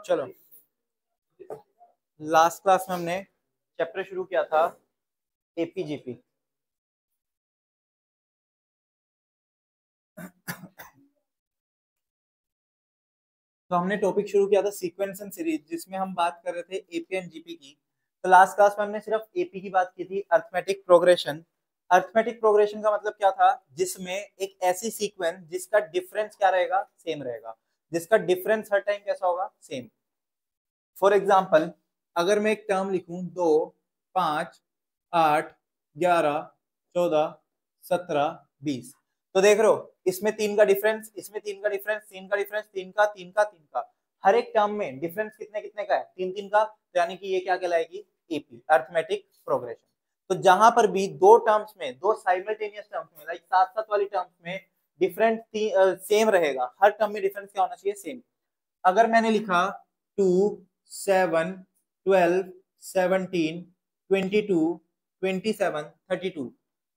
चलो, last class में हमने चैप्टर शुरू किया था एपीजीपी। तो हमने टॉपिक शुरू किया था सीक्वेंस एंड सीरीज, जिसमें हम बात कर रहे थे एपी एंड जीपी की। तो लास्ट क्लास में हमने सिर्फ एपी की बात की थी, अर्थमेटिक प्रोग्रेशन। अर्थमेटिक प्रोग्रेशन का मतलब क्या था? जिसमें एक ऐसी सीक्वेंस जिसका डिफरेंस क्या रहेगा? सेम रहेगा। जिसका डिफरेंस हर टाइम कैसा होगा? सेम। फॉर एग्जाम्पल, अगर मैं एक टर्म लिखूं 2, 5, 8, 11, 14, 17, 20, तो देख रहे हो इसमें तीन का डिफरेंस, इसमें तीन का डिफरेंस, तीन का डिफरेंस, तीन का, तीन का, तीन का। हर एक टर्म में डिफरेंस कितने कितने का है? तीन तीन का। तो यानी कि ये क्या कहलाएगी? AP, arithmetic progression. तो जहां पर भी दो टर्म्स में, दो साइमल्टेनियस टर्म्स में, लाइक साथ साथ वाली टर्म्स में डिफरेंस सेम रहेगा। हर टर्म में डिफरेंस क्या होना चाहिए? सेम। अगर मैंने लिखा 2, 7, 12, 17, 22, 27, 32,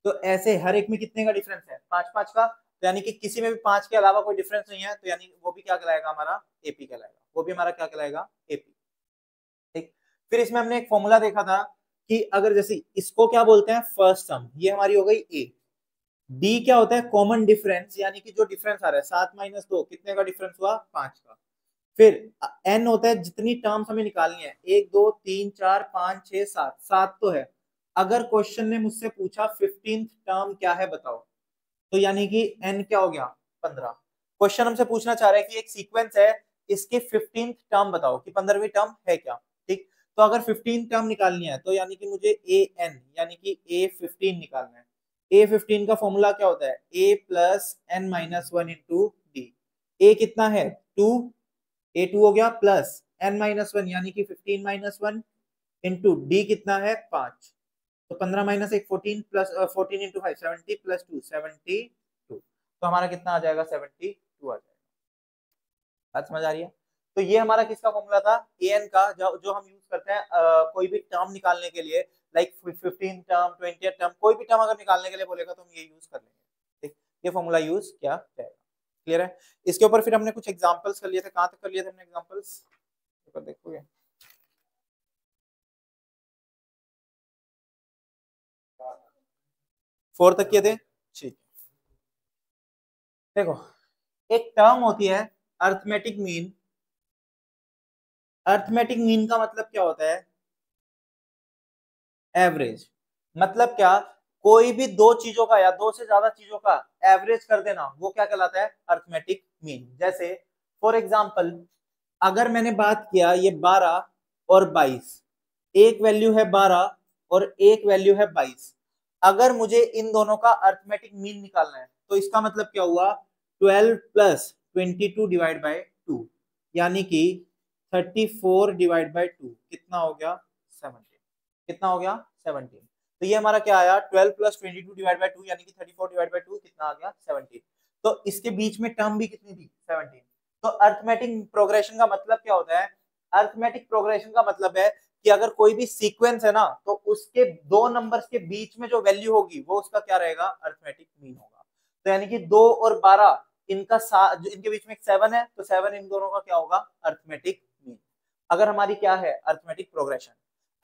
तो ऐसे हर एक में कितने का डिफरेंस है? पांच पांच का। तो यानी कि किसी में भी पांच के अलावा कोई डिफरेंस नहीं है, तो यानी वो भी क्या कहलाएगा? हमारा एपी कहलाएगा। वो भी हमारा क्या कहलाएगा? एपी। ठीक। फिर इसमें हमने एक फॉर्मूला देखा था कि अगर जैसे इसको क्या बोलते हैं? फर्स्ट सम। ये हमारी हो गई ए। डी क्या होता है? कॉमन डिफरेंस, यानी कि जो डिफरेंस आ रहा है 7 - 2 कितने का डिफरेंस हुआ? 5 का। फिर एन होता है जितनी टर्म्स हमें निकालनी है, 1, 2, 3, 4, 5, 6, 7, 7 तो है। अगर क्वेश्चन ने मुझसे पूछा 15th टर्म क्या है बताओ, तो यानी कि एन क्या हो गया? 15। क्वेश्चन हमसे पूछना चाह रहा है कि एक सीक्वेंस है, इसके 15th टर्म बताओ कि 15वीं टर्म है क्या। ठीक। तो अगर 15 टर्म निकालनी है, तो यानी कि मुझे ए एन यानी कि A15 निकालना है। A15 का फॉर्मूला क्या होता है? A+n-1 into d. ए कितना है? 2। A2 हो गया, प्लस n-1 यानी कि 15 - 1 इंटू डी कितना है? 5। तो 15 - 1 14, प्लस 14 इंटू 5 70, प्लस 2 72। तो हमारा कितना आ जाएगा? 72 आ जाएगा। बात समझ आ रही है? तो ये हमारा किसका फॉर्मूला था? ए एन का, जो हम यूज करते हैं कोई भी टर्म निकालने के लिए। लाइक 15 टर्म, 20 टर्म, कोई भी टर्म अगर निकालने के लिए बोलेगा तो हम ये यूज कर लेंगे। ठीक। ये फॉर्मूला यूज किया जाएगा। क्लियर है? इसके ऊपर फिर हमने कुछ एग्जांपल्स कर लिए थे। कहां तक कर लिए थे हमने एग्जांपल्स? देखोगे 4 तक किए थे। ठीक। देखो, एक टर्म होती है अर्थमेटिक मीन। अर्थमेटिक मीन का मतलब क्या होता है? एवरेज। मतलब क्या? कोई भी दो चीजों का या दो से ज्यादा चीजों का एवरेज कर देना, वो क्या कहलाता है? Arithmetic mean. जैसे फॉर एग्जाम्पल, अगर मैंने बात किया ये 12 और 22, एक वैल्यू है 12 और एक वैल्यू है 22। अगर मुझे इन दोनों का अर्थमेटिक मीन निकालना है, तो इसका मतलब क्या हुआ? 12 प्लस 22 डिवाइड बाई 2, यानी कि 34 डिवाइड बाई 2 कितना हो गया? 17। कितना हो गया? 17। तो ये हमारा क्या आया? 12 प्लस 22 डिवाइड बाई 2, यानी कि 34 डिवाइड बाई 2 कितना आ गया? 17। तो इसके बीच में टर्म भी कितनी थी? 17। तो अर्थमेटिक प्रोग्रेशन का मतलब क्या होता है? अर्थमेटिक प्रोग्रेशन का मतलब है कि अगर कोई भी सीक्वेंस है ना, तो उसके दो नंबर्स के बीच में जो वैल्यू होगी वो उसका क्या रहेगा? अर्थमेटिक मीन होगा। तो यानी कि 2 और 12, इनका इनके बीच में 7 है, तो 7 इन दोनों का क्या होगा? Arithmetic mean. अगर हमारी क्या है? Arithmetic progression.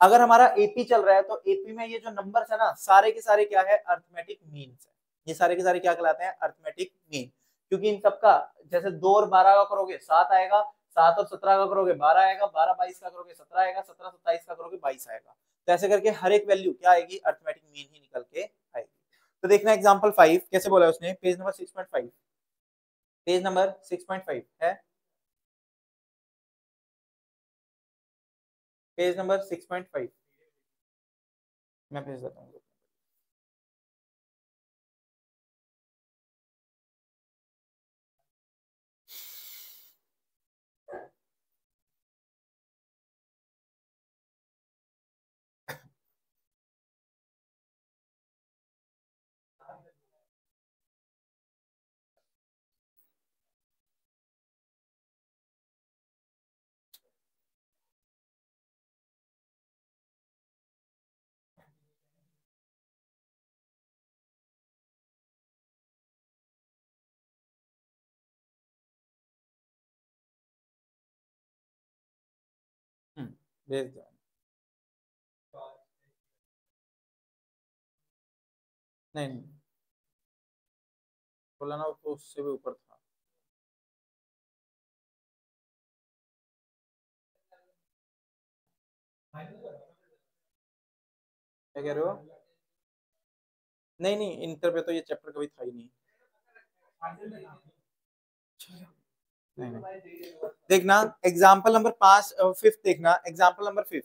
अगर हमारा एपी चल रहा है, तो एपी में ये जो नंबर्स है ना, सारे के सारे क्या है? अर्थमेटिक मीन्स है। ये सारे के सारे क्या कहलाते हैं? Arithmetic mean. क्योंकि इन सबका, जैसे 2 और 12 का करोगे 7 आएगा, 7 और 17 का करोगे 12 आएगा, 12 - 22 का करोगे 17 आएगा, 17 - 27 का करोगे 22 आएगा। तो ऐसे करके हर एक वैल्यू क्या आएगी? अर्थमेटिक मीन ही निकल के आएगी। तो देखना एग्जाम्पल 5 कैसे बोला उसने, पेज नंबर 6.5। पेज नंबर 6.5 है, पेज नंबर 6.5। मैं भेज देता हूँ। भेज दो। नहीं नहीं, बोला ना, तो उससे भी ऊपर था। क्या कह रहे हो? नहीं नहीं, इंटर पे तो ये चैप्टर कभी था ही नहीं। नहीं नहीं, देखना एग्जाम्पल नंबर 5, फिफ्थ देखना, एग्जाम्पल नंबर 5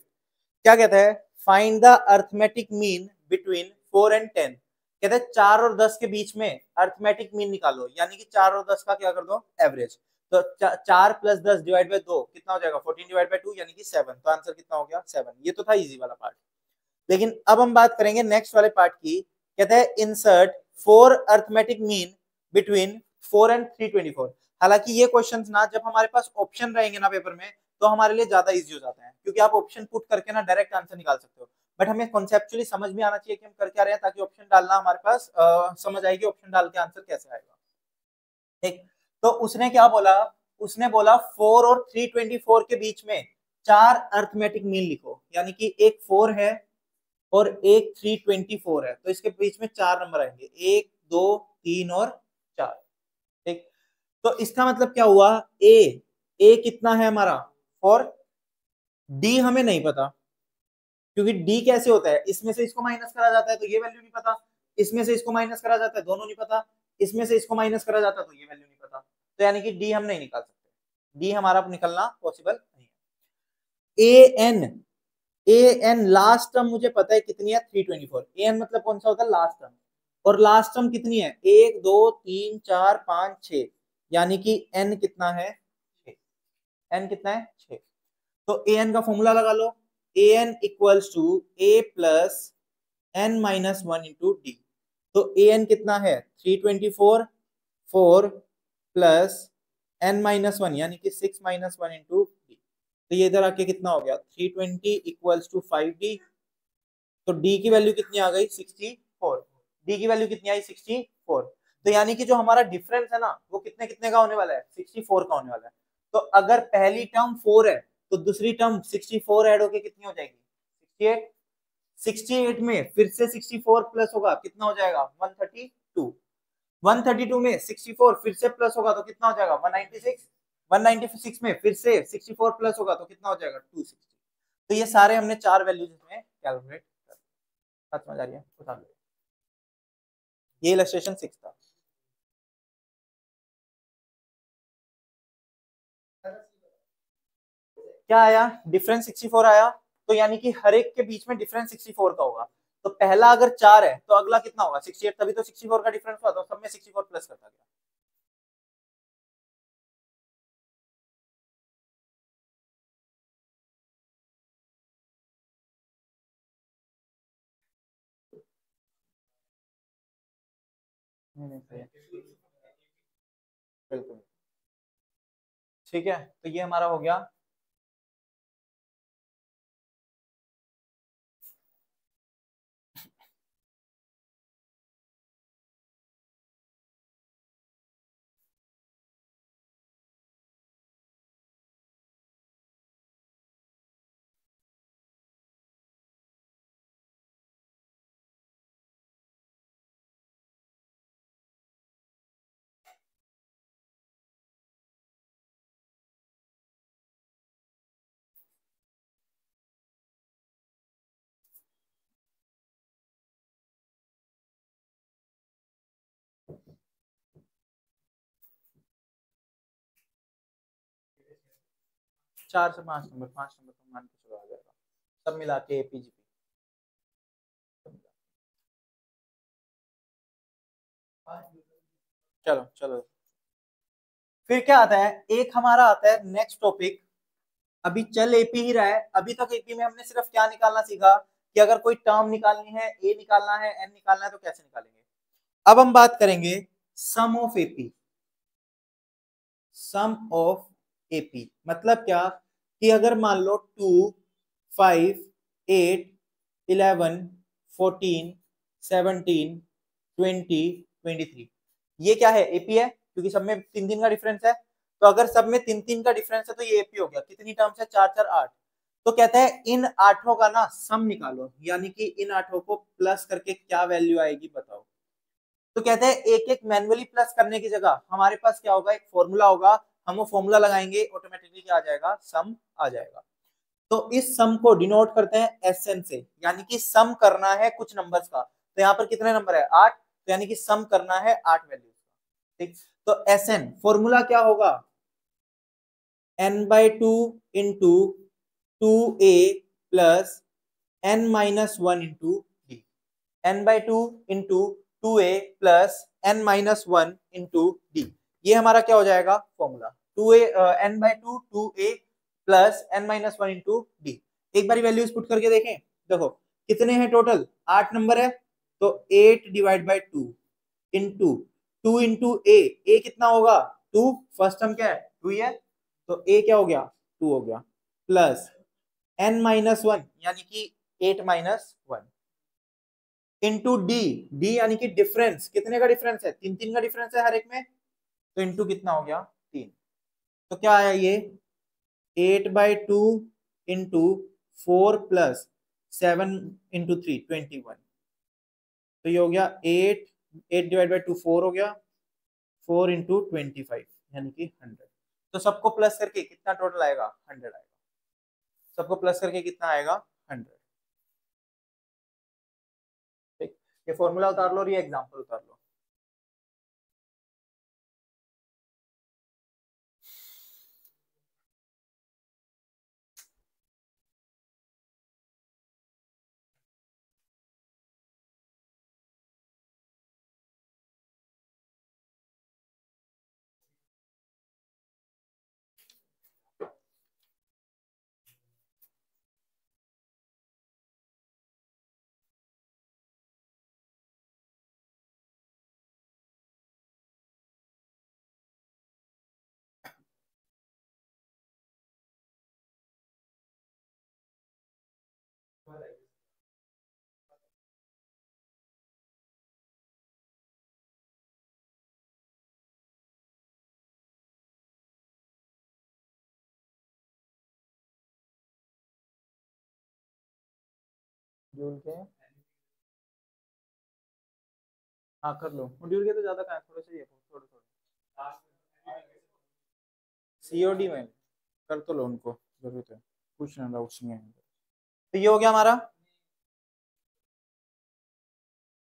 क्या कहता है? Find the arithmetic mean between 4 and 10। कहते हैं 4 और 10 के बीच में अर्थमेटिक मीन निकालो, यानी कि 4 और 10 का क्या कर दो, एवरेज। तो 4 + 10 डिवाइड बाय 2 कितना हो जाएगा? 14 डिवाइड बाय 2 यानी कि 7। तो आंसर कितना हो गया? 7। ये तो था इजी वाला पार्ट। लेकिन अब हम बात करेंगे नेक्स्ट वाले पार्ट की। कहते हैं insert 4 arithmetic mean between 4 and 324। हालांकि ये क्वेश्चन ना जब हमारे पास ऑप्शन रहेंगे ना पेपर में, तो हमारे लिए ज्यादा इजी हो जाते हैं, क्योंकि आप ऑप्शन पुट करके ना डायरेक्ट आंसर निकाल सकते हो। बट हमें कॉन्सेप्चुअली समझ में आना चाहिए कि हम कर क्या रहे हैं, ताकि ऑप्शन डालना हमारे पास समझ आएगी ऑप्शन डाल के आंसर कैसे आएगा। ठीक। तो उसने क्या बोला? उसने बोला 4 और 324 के बीच में 4 अर्थमेटिक मीन लिखो, यानी कि एक 4 है और एक 324 है, तो इसके बीच में 4 नंबर आएंगे, 1 2 3 और 4। ठीक। तो इसका मतलब क्या हुआ? ए ए कितना है हमारा? 4। डी हमें नहीं पता, क्योंकि डी कैसे होता है, इसमें से इसको माइनस करा जाता है तो ये वैल्यू नहीं पता, इसमें से इसको माइनस करा जाता है, दोनों नहीं पता, इसमें से इसको माइनस करा जाता है तो ये वैल्यू नहीं पता। तो यानी कि डी हम नहीं निकाल सकते, डी हमारा निकलना पॉसिबल नहीं है। ए एन लास्ट टर्म मुझे पता है कितनी है, 324। ए एन मतलब कौन सा होता है? Last term. और लास्ट टर्म कितनी है? 1 2 3 4 5 6, यानी कि एन कितना है? 6। एन कितना है? 6। तो ए एन का फॉर्मूला लगा लो, a n equals to a plus N minus 1 into D. तो ए एन कितना है? 324, 4 प्लस एन माइनस 1 यानी कि 6 माइनस 1 इंटू डी। तो ये इधर आके कितना हो गया? 320 इक्वल्स टू 5d। तो डी की वैल्यू कितनी आ गई? 64। डी की वैल्यू कितनी आई? 64। तो यानी कि जो हमारा डिफरेंस है ना, वो कितने कितने का होने वाला है? 64 का होने वाला है। तो अगर पहली टर्म 4 है, तो दूसरी टर्म 64 ऐड होके कितनी हो जाएगी? 68। 68 में फिर से 64 प्लस होगा, कितना हो जाएगा? 132। 132 में 64 फिर से प्लस होगा तो कितना हो जाएगा? 196। 196 में फिर से 64 प्लस होगा तो कितना हो जाएगा? 260। तो ये सारे हमने 4 वैल्यूज इसमें कैलकुलेट कर। बात समझ आ रही है? उठा लो। ये इलस्ट्रेशन 6 था। क्या आया? डिफरेंस 64 आया। तो यानी कि हर एक के बीच में डिफरेंस 64 का होगा। तो पहला अगर 4 है तो अगला कितना होगा? 68। तभी तो 64 का डिफरेंस हुआ, तो सब में 64 प्लस करता गया। नहीं, सही है। बिल्कुल। ठीक है, तो ये हमारा हो गया। 4 से 5 नंबर, 5 नंबर तो मान के चलो आ जाएगा, सब मिला के एपीजीपी। चलो चलो। फिर क्या आता है? एक हमारा आता है नेक्स्ट टॉपिक। अभी चल एपी ही रहा है। अभी तक एपी में हमने सिर्फ क्या निकालना सीखा, कि अगर कोई टर्म निकालनी है, ए निकालना है, एन निकालना है, तो कैसे निकालेंगे। अब हम बात करेंगे sum of AP. Sum of AP मतलब क्या? कि अगर मान लो 2 5 8 11 14 17 20 23, ये क्या है? एपी है, क्योंकि सब में 3 3 का डिफरेंस है। तो अगर सब में 3 3 का डिफरेंस है तो ये एपी हो गया। कितनी टर्म्स है? 4 4 8। तो कहता है इन आठों का ना सम निकालो, यानी कि इन आठों को प्लस करके क्या वैल्यू आएगी बताओ। तो कहते हैं एक एक मैन्युअली प्लस करने की जगह हमारे पास क्या होगा, एक फॉर्मूला होगा, हम वो फॉर्मूला लगाएंगे, ऑटोमेटिकली क्या आ जाएगा, सम आ जाएगा। तो इस सम को डिनोट करते हैं एसएन से, यानी कि सम करना है कुछ नंबर्स का। तो यहाँ पर कितने नंबर है, 8, तो यानी कि सम करना है 8 वैल्यूज का। ठीक, तो एसएन फॉर्मूला क्या होगा, n/2 into 2a plus n-1 into D. n/2 into 2a plus n-1 into D, ये हमारा क्या हो जाएगा formula, 2a n/2 2a plus n-1 into D. एक बार वैल्यूज पुट करके देखें, देखो कितने हैं टोटल, 8 नंबर है, तो 8 डिवाइड बाई 2 इंटू 2 इंटू ए कितना होगा 2, फर्स्ट टर्म क्या है 2 ही है, तो ए क्या हो गया 2 हो गया, प्लस n-1 यानी कि 8-1 इंटू डी, डी यानी कि डिफरेंस, कितने का डिफरेंस है, 3 का डिफरेंस है हर एक में, तो इंटू कितना हो गया 3, तो क्या आया ये 8/2 इंटू 4 प्लस 7 इंटू 3 21, तो ये हो गया 8 डिवाइड बाई 2 4 हो गया, 4 इंटू 25 यानी कि 100। तो सबको प्लस करके कितना टोटल आएगा 100 आएगा, सबको प्लस करके कितना आएगा 100। ठीक, ये फॉर्मूला उतार लो और ये एग्जांपल उतार लो। जूल के, हाँ कर लो, मॉड्यूल के तो ज्यादा कहाँ है, थोड़े से ही है, थोड़े थोड़े सीओडी में कर तो लो, उनको जरूरत है, कुछ ना डाउट्स नहीं है। तो ये हो गया हमारा,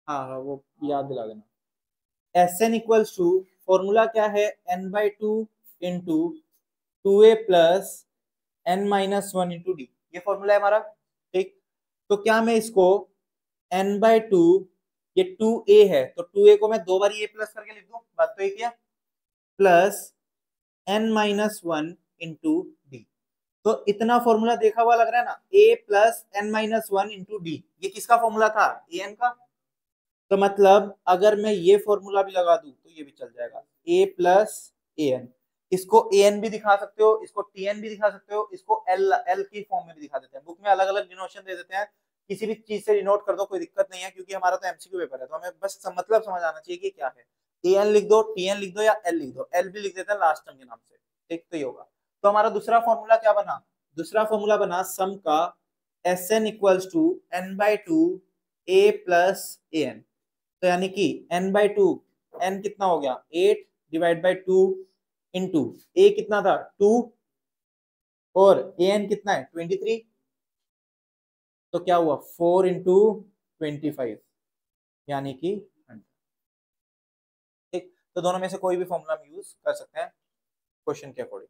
हाँ हाँ वो याद दिला देना। S N equals to, formula क्या है, n/2 into 2a plus n-1 into D, ये फॉर्मूला है हमारा। ठीक, तो क्या मैं इसको n/2, ये 2a है तो 2a को मैं दो बार a प्लस करके लिख दूं, बात तो एक है, प्लस n-1 इंटू डी। तो इतना फॉर्मूला देखा हुआ लग रहा है ना, a plus n-1 into D, ये किसका फॉर्मूला था, an का। तो मतलब अगर मैं ये फॉर्मूला भी लगा दूं तो ये भी चल जाएगा, a प्लस an, इसको an भी दिखा सकते हो, इसको tn भी दिखा सकते हो, इसको l की फॉर्म में भी दिखा देते हैं, बुक में अलग अलग डिनोशन दे देते हैं, किसी भी चीज से डिनोट कर दो कोई दिक्कत नहीं है, क्योंकि हमारा तो एमसीक्यू पेपर है, तो हमें बस मतलब समझ आना चाहिए कि क्या है, an लिख दो, tn लिख दो या l लिख दो, l भी लिख देते हैं लास्ट टर्म के नाम से। ठीक, तो ये होगा, तो हमारा दूसरा फॉर्मूला क्या बना, दूसरा फॉर्मूला बना सम का Sn equals to n/2 a plus an, तो यानी कि n/2, n कितना हो गया 8 डिवाइड बाई 2 इंटू a कितना था 2 और an कितना है 23, तो क्या हुआ 4 इंटू 25 यानी कि 100। ठीक, तो दोनों में से कोई भी फॉर्मूला हम यूज कर सकते हैं क्वेश्चन के अकॉर्डिंग।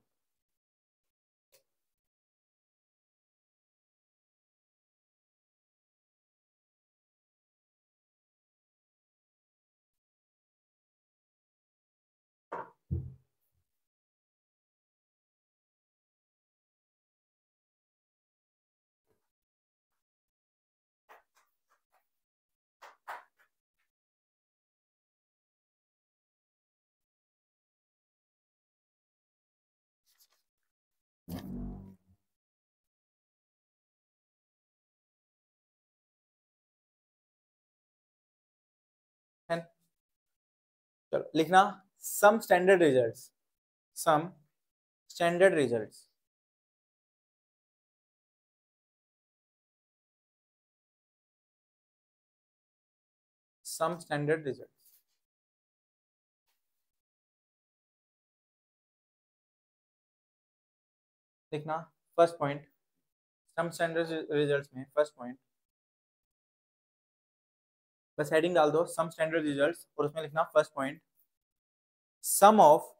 चलो लिखना, sum standard results, sum standard results sum standard result. देखना first point, sum standard results में फर्स्ट पॉइंट, बस हेडिंग डाल दो सम स्टैंडर्ड रिजल्ट्स और उसमें लिखना फर्स्ट पॉइंट, सम ऑफ,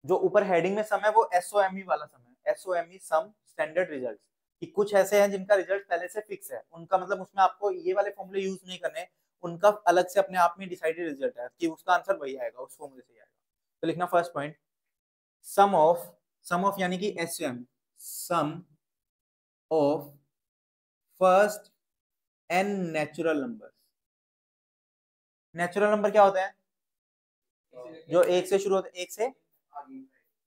जो ऊपर हेडिंग में सम है वो एसओएमई वाला सम है, एसओएमई सम स्टैंडर्ड रिजल्ट, कि कुछ ऐसे हैं जिनका रिजल्ट पहले से फिक्स है, उनका मतलब उसमें आपको ये वाले फॉर्मूले यूज नहीं करने, उनका अलग से अपने आप में डिसाइडेड रिजल्ट है कि उसका आंसर वही आएगा, उस फॉर्मूले से ही आएगा। तो लिखना first point, sum of, sum of यानी कि SOM, sum of first N natural number. Natural number क्या होता है? जो एक से शुरू होता है,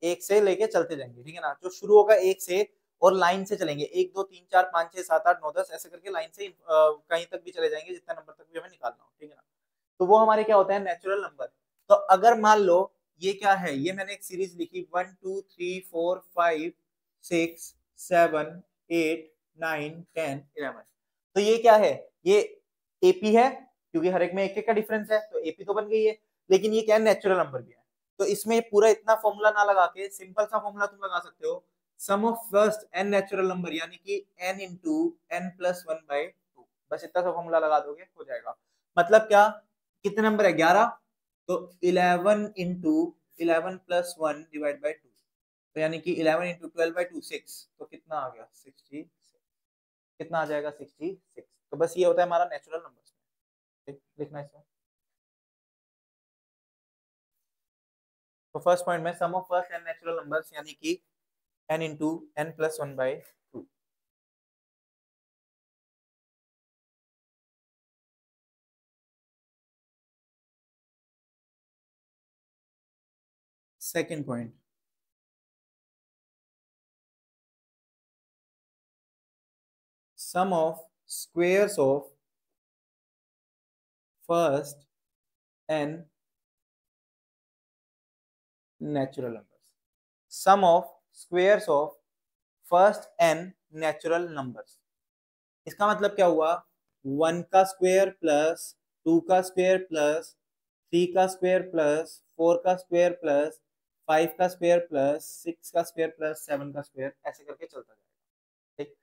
एक से लेके चलते जाएंगे, ठीक है ना, जो शुरू होगा एक से और लाइन से चलेंगे, 1 2 3 4 5 6 7 8 9 10 ऐसे करके लाइन से कहीं तक भी चले जाएंगे, जितना नंबर तक भी हमें निकालना हो, ठीक है ना। तो वो हमारे क्या होता है? Natural number. तो अगर मान लो ये क्या है, ये मैंने एक सीरीज लिखी 1 2 3 4 5 6 7 8 9 10 11, तो ये क्या है? ये एपी है, क्योंकि हर एक में एक एक का डिफरेंस है, तो एपी तो बन गई है। लेकिन ये क्या है? नेचुरल नंबर भी है। तो इसमें पूरा इतना फॉर्मूला ना लगा के सिंपल सा फॉर्मूला तुम लगा सकते हो, sum of first N natural number, यानी कि n into N plus one by two, बस इतना सा फॉर्मूला लगा दोगे हो जाएगा। मतलब क्या, कितने नंबर है? 11, तो 11 into 11 plus one divide by two, तो यानी कि 11 इंटू 12 बाई टू 6, तो कितना आ गया? 60, कितना आ जाएगा? 66। तो बस ये होता है हमारा नेचुरल नंबर, लिखना इसमें। तो फर्स्ट पॉइंट में sum of first N natural numbers, यानी कि n into N plus one by two. Second point, sum of squares of first N natural numbers, sum of squares of first N natural numbers. इसका मतलब क्या हुआ? 1 का square plus 2 का square plus 3 का square plus 4 का square plus 5 का square plus 6 का स्क्वायर प्लस 7 का स्क्वायर, ऐसे करके चलता जाएगा, ठीक।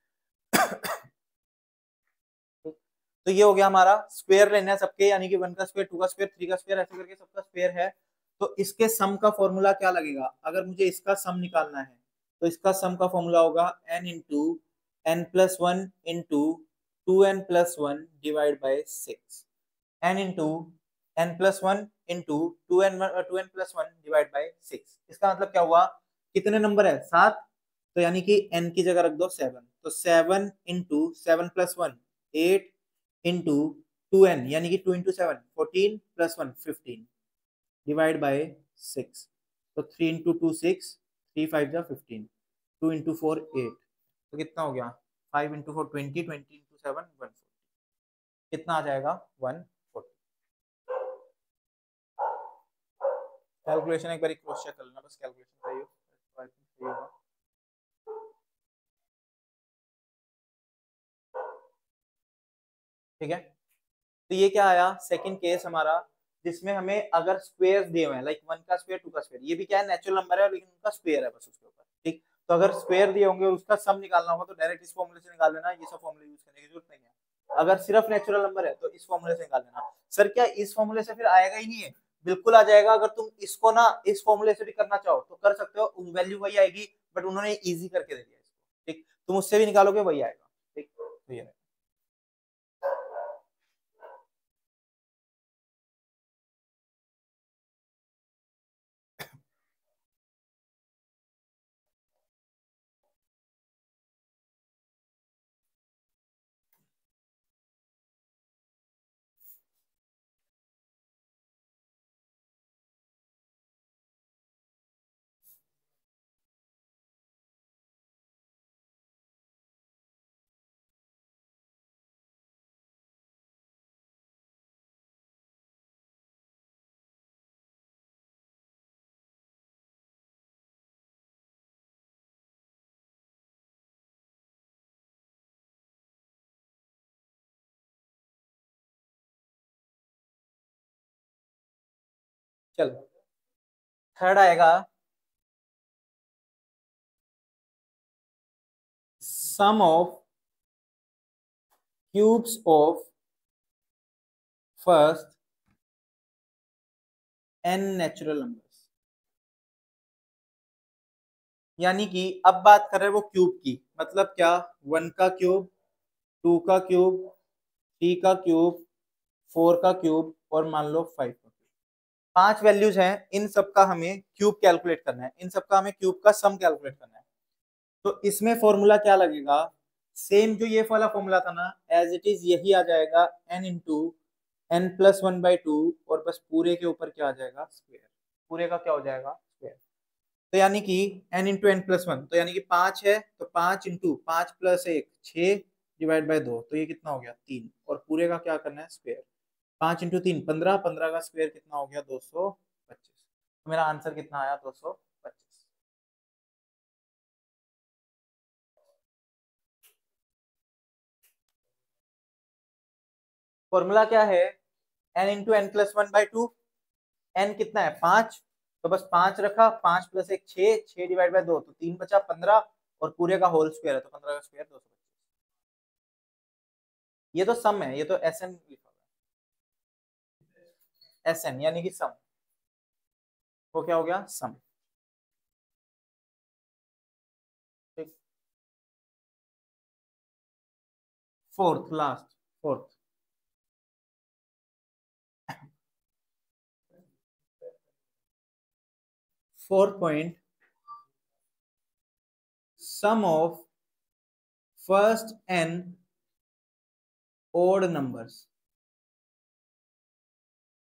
तो ये हो गया हमारा, स्क्वायर लेना है सबके, यानी कि 1 का स्क्वायर 2 का स्क्वायर 3 का स्क्वायर ऐसे करके सबका स्क्वायर है। तो इसके सम का फॉर्मूला क्या लगेगा? अगर मुझे इसका सम निकालना है तो इसका सम का फॉर्मूला होगा n into N plus one into 2n plus one divide by 6, n into N plus one into two N plus one divide by 6। इसका मतलब क्या हुआ? कितने नंबर है? 7, तो यानी कि n की जगह रख दो 7, तो 7 into 7 plus one 8 into 2n, यानी कि 2 into 7 14 plus one 15 divide by 6, तो 3 इंटू 2 6, 3 5 जा 15, 2 इंटू 4 8, तो कितना हो गया? 5 इंटू 4 20, 20 इंटू 7 140, कितना आ जाएगा? 140। कैलकुलेशन एक बार क्रॉस चेक कर लेना, बस कैलकुलेशन सही हो, आई थिंक सही होगा। ठीक है, तो ये क्या आया? सेकंड केस हमारा, जिसमें हमें अगर स्क्वायर दिए हुए हैं, लाइक 1 का स्क्वायर 2 का स्क्वायर, ये भी क्या है? नेचुरल नंबर है, लेकिन उनका स्क्वायर है बस उसके ऊपर, ठीक। तो अगर स्क्वायर दिए होंगे और उसका सम निकालना होगा तो डायरेक्ट इस फॉर्मूले से निकाल लेना, ये सब फॉर्मूले यूज करने की जरूरत नहीं है। अगर सिर्फ नेचुरल नंबर है तो इस फॉर्मूले से निकाल लेना। सर क्या इस फॉर्मूले से फिर आएगा ही नहीं है? बिल्कुल आ जाएगा, अगर तुम इसको ना इस फॉर्मूले से भी करना चाहो तो कर सकते हो, वैल्यू वही आएगी, बट उन्होंने इजी करके दे दिया इसको, ठीक। तुम उससे भी निकालोगे वही आएगा, ठीक। तो ये चलो थर्ड आएगा sum of cubes of first n natural numbers. यानी कि अब बात कर रहे हैं वो क्यूब की, मतलब क्या, 1 का क्यूब, 2 का क्यूब, 3 का क्यूब, 4 का क्यूब और मान लो 5 का क्यूब। 5 वैल्यूज हैं, इन सब का हमें क्यूब कैलकुलेट करना है, इन सब का हमें क्यूब का सम कैलकुलेट करना है। तो इसमें फॉर्मूला क्या लगेगा, सेम जो ये वाला फॉर्मूला था ना, एज इट इज यही आ जाएगा, n इंटू n प्लस 1/2 और बस पूरे के ऊपर क्या आ जाएगा, स्क्वायर। पूरे का क्या हो जाएगा, स्क्वायर। तो यानी कि n इंटू एन प्लस 1, तो यानी कि 5 है तो 5 इंटू 5 प्लस 1 6 डिवाइड बाय 2, तो ये कितना हो गया 3, और पूरे का क्या करना है, स्क्वायर। 5 इंटू 3 15, 15 का स्क्वायर कितना हो गया 225। तो मेरा आंसर कितना आया 225। फॉर्मूला क्या है, n into N plus 1/2। n कितना है 5, तो बस 5 रखा, 5 प्लस 1 6, 6 डिवाइड बाय 2 तो 3 बचा 15, और पूरे का होल स्क्वायर है तो 15 का स्क्वायर 225। ये तो सम है, ये तो एस एन लिखा हुआ है, एस एन यानी कि सम। वो क्या हो गया, सम। ठीक, fourth last, fourth. Fourth point, sum of first n odd numbers.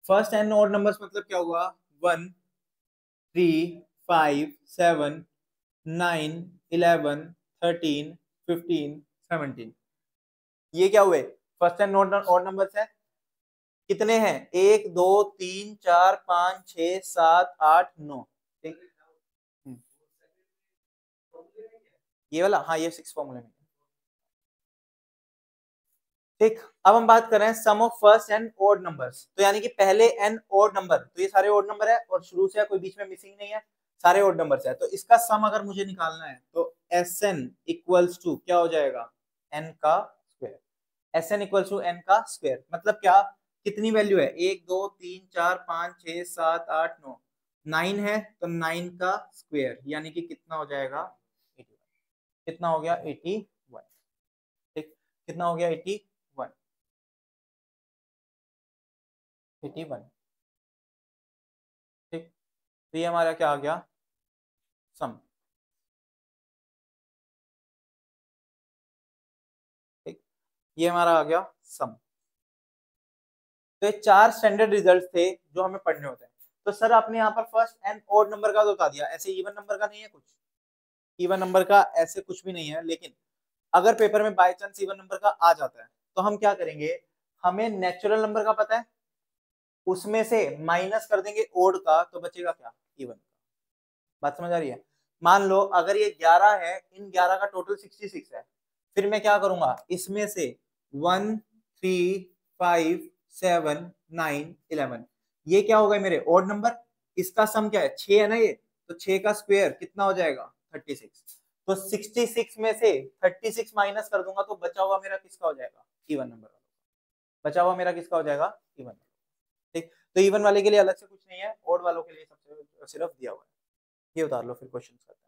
First n odd numbers मतलब क्या हुआ, 1 3 5 7 9 11 13 15 17। ये क्या हुए, फर्स्ट एंड ऑड नंबर्स है। कितने हैं, 1 2 3 4 5 6 7 8 9। ठीक, हम्म, ये वाला, हाँ ये 6 फॉर्मूले में। ठीक, अब हम बात कर रहे हैं sum of first n odd numbers. तो यानी कि पहले एन ओड नंबर, तो ये सारे ओड नंबर है और शुरू से कोई बीच में मिसिंग नहीं है, सारे ओड नंबर्स है। तो इसका सम अगर मुझे निकालना है तो एस एन इक्वल्स टू क्या हो जाएगा, एन का square. S N equals to N का स्क्वायर मतलब क्या, कितनी वैल्यू है, 1 2 3 4 5 6 7 8 9, 9 है तो 9 का स्क्वायर यानी कि कितना हो जाएगा 81। कितना हो गया 81। ठीक, कितना हो गया 81, 81। ठीक, तो ये हमारा क्या आ गया, सम। ठीक, ये हमारा आ गया सम। तो ये 4 स्टैंडर्ड रिजल्ट थे जो हमें पढ़ने होते हैं। तो सर आपने यहाँ पर फर्स्ट एंड ओड नंबर का तो बता दिया, ऐसे इवन नंबर का नहीं है कुछ, इवन नंबर का ऐसे कुछ भी नहीं है। लेकिन अगर पेपर में बाय चांस इवन नंबर का आ जाता है तो हम क्या करेंगे, हमें नेचुरल नंबर का पता है, उसमें से माइनस कर देंगे ओड का, तो बचेगा क्या, इवन। बात समझ आ रही है। मान लो अगर ये 11 है, इन 11 का टोटल 66 है, फिर मैं क्या करूंगा, इसमें से 1 3 5 7 9 11, ये क्या हो गए मेरे ओड नंबर। इसका सम क्या है 6 है ना ये, तो 6 का स्क्वायर कितना हो जाएगा 36। तो 66 में से 36 माइनस कर दूंगा तो बचा हुआ मेरा किसका हो जाएगा, इवन नंबर। बचा हुआ मेरा किसका हो जाएगा, इवन। ठीक, तो इवन वाले के लिए अलग से कुछ नहीं है, ओड वालों के लिए सबसे सिर्फ दिया हुआ है। ये उतार लो फिर क्वेश्चन करते हैं।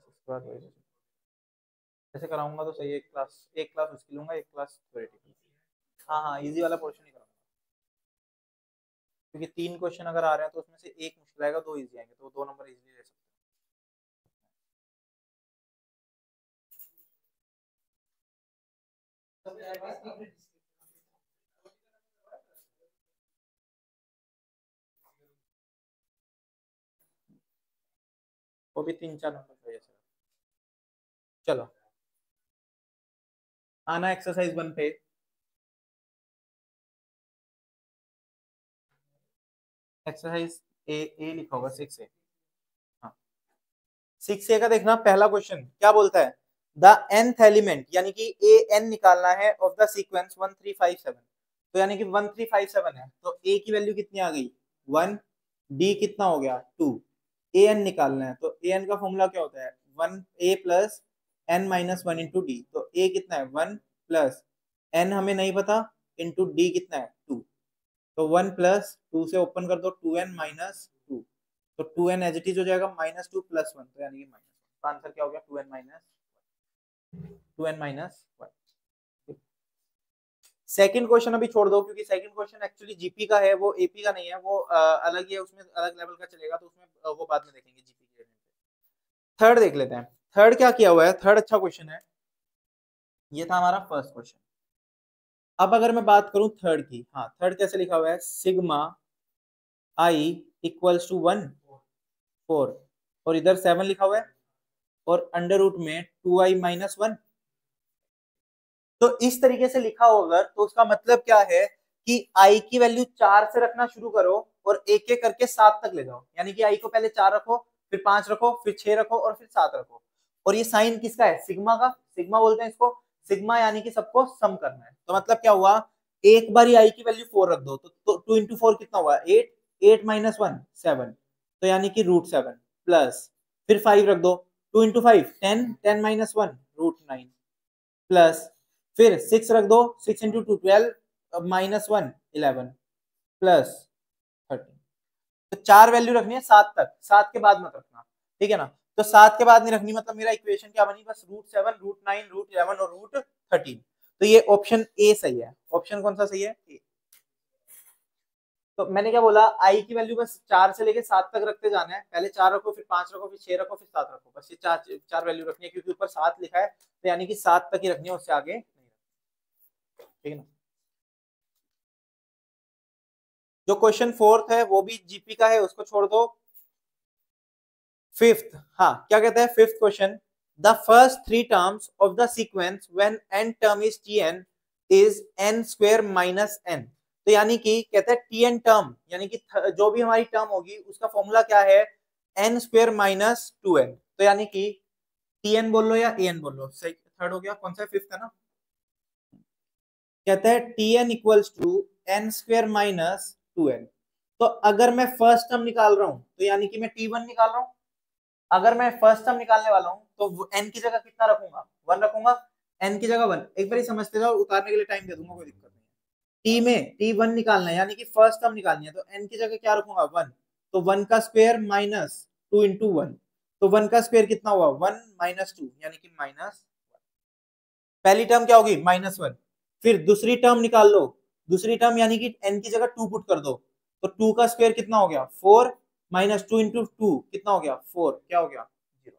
उसके बाद जैसे कराऊंगा तो सही, एक क्लास उसकी लूंगा, एक क्लास थ्योरेटिकल। हाँ हाँ, इजी वाला पोर्शन ही कराऊंगा, क्योंकि 3 क्वेश्चन अगर आ रहे हैं तो उसमें से एक मुश्किल आएगा, 2 इजी आएंगे, तो 2 नंबर इजीली ले सकते हैं। वो भी 3-4 नंबर की वजह से। चलो आना एक्सरसाइज 1 पे। एक्सरसाइज ए लिखा होगा 6A। हाँ 6A का देखना पहला क्वेश्चन क्या बोलता है, द nth एलिमेंट यानी कि ए एन निकालना है ऑफ द सीक्वेंस 1357। तो यानी कि 1357 है तो ए की वैल्यू कितनी आ गई 1, डी कितना हो गया 2, ए एन निकालना है तो ए एन का फॉर्मूला क्या होता है 1 a plus N minus 1 into D. तो ए कितना है 1 प्लस एन हमें नहीं पता इंटू डी कितना है 2। तो 1 प्लस 2 से ओपन कर दो 2n माइनस 2। तो 2n एज इट इज हो जाएगा -2 + 1 तो यानी कि माइनस। तो आंसर क्या हो गया 2n माइनस 1। सेकंड क्वेश्चन अभी छोड़ दो क्योंकि सेकंड क्वेश्चन एक्चुअली जीपी का है, वो एपी का नहीं है, वो अलग ही है, उसमें अलग लेवल का चलेगा तो उसमें वो बाद में देखेंगे जीपी के। थर्ड देख लेते हैं, थर्ड क्या किया हुआ है, थर्ड अच्छा क्वेश्चन है। ये था हमारा फर्स्ट क्वेश्चन। अब अगर मैं बात करूं थर्ड की, हाँ थर्ड कैसे लिखा हुआ है, सिग्मा आई इक्वल्स टू 1 4 और इधर 7 लिखा हुआ है और अंडर रूट में 2i माइनस 1। तो इस तरीके से लिखा हो अगर तो उसका मतलब क्या है कि i की वैल्यू 4 से रखना शुरू करो और एक एक करके 7 तक ले जाओ। यानी कि i को पहले 4 रखो, फिर 5 रखो, फिर 6 रखो और फिर 7 रखो। और ये साइन किसका है, सिग्मा का। सिग्मा बोलते हैं इसको, सिग्मा यानी कि सबको सम करना है। तो मतलब क्या हुआ, एक बार आई की वैल्यू 4 रख दो तो 2 इंटू 4 कितना हुआ 8, 8 माइनस 1 7 तो यानी कि √7 प्लस फिर 5 रख दो 2 इंटू 5 10, 10 माइनस 1 √9 प्लस फिर 6 रख दो 6 इंटू 2 12 माइनस 1 11 प्लस 13। तो 4 वैल्यू रखनी है 7 तक, 7 के बाद मत रखना, ठीक है ना। तो 7 के बाद नहीं रखनी मतलब मेरा इक्वेशन क्या बनी, बस √7 √9 √11 और √13। तो ये ऑप्शन ए सही है। ऑप्शन कौन सा सही है, ए। तो मैंने क्या बोला, आई की वैल्यू बस 4 से लेके 7 तक रखते जाना है। पहले 4 रखो, फिर 5 रखो, फिर 6 रखो, फिर 7 रखो। बस ये चार वैल्यू रखनी है क्योंकि ऊपर 7 लिखा है तो यानी कि 7 तक ही रखनी है, उससे आगे नहीं, ठीक है ना। जो क्वेश्चन फोर्थ है वो भी जीपी का है, उसको छोड़ दो। फिफ्थ, हाँ क्या कहता है fifth question, the first 3 terms of the sequence when n term is tn is n square minus n। तो यानी कि कहता है tn टर्म यानी कि जो भी हमारी टर्म होगी उसका फॉर्मूला क्या है n स्क्वायर माइनस 2n। तो यानी कि tn बोल लो या an बोल लो, सही थर्ड हो गया, कौन सा फिफ्थ है ना। कहता है tn equals to n square minus 2n। तो अगर मैं फर्स्ट टर्म निकाल रहा हूं तो यानी कि मैं t1 निकाल रहा हूं। अगर मैं फर्स्ट टर्म निकालने वाला हूं तो n की जगह कितना रखूंगा 1 रखूंगा, n की जगह 1। एक बार ही समझते जाओ, उतारने के लिए टाइम दे दूंगा, कोई दिक्कत नहीं है। t में t1 निकालना है यानी कि फर्स्ट टर्म निकालनी है तो n की जगह क्या रखूंगा 1। तो 1 का स्क्वायर माइनस 2 इंटू 1। तो 1 का स्क्वायर कितना हुआ 1 माइनस 2 यानी कि माइनस। पहली टर्म क्या होगी -1। फिर दूसरी टर्म निकाल लो, दूसरी टर्म यानी कि n की जगह 2 पुट कर दो। तो 2 का स्क्वायर कितना हो गया 4 माइनस 2 इंटू 2 कितना हो गया 4, क्या हो गया 0,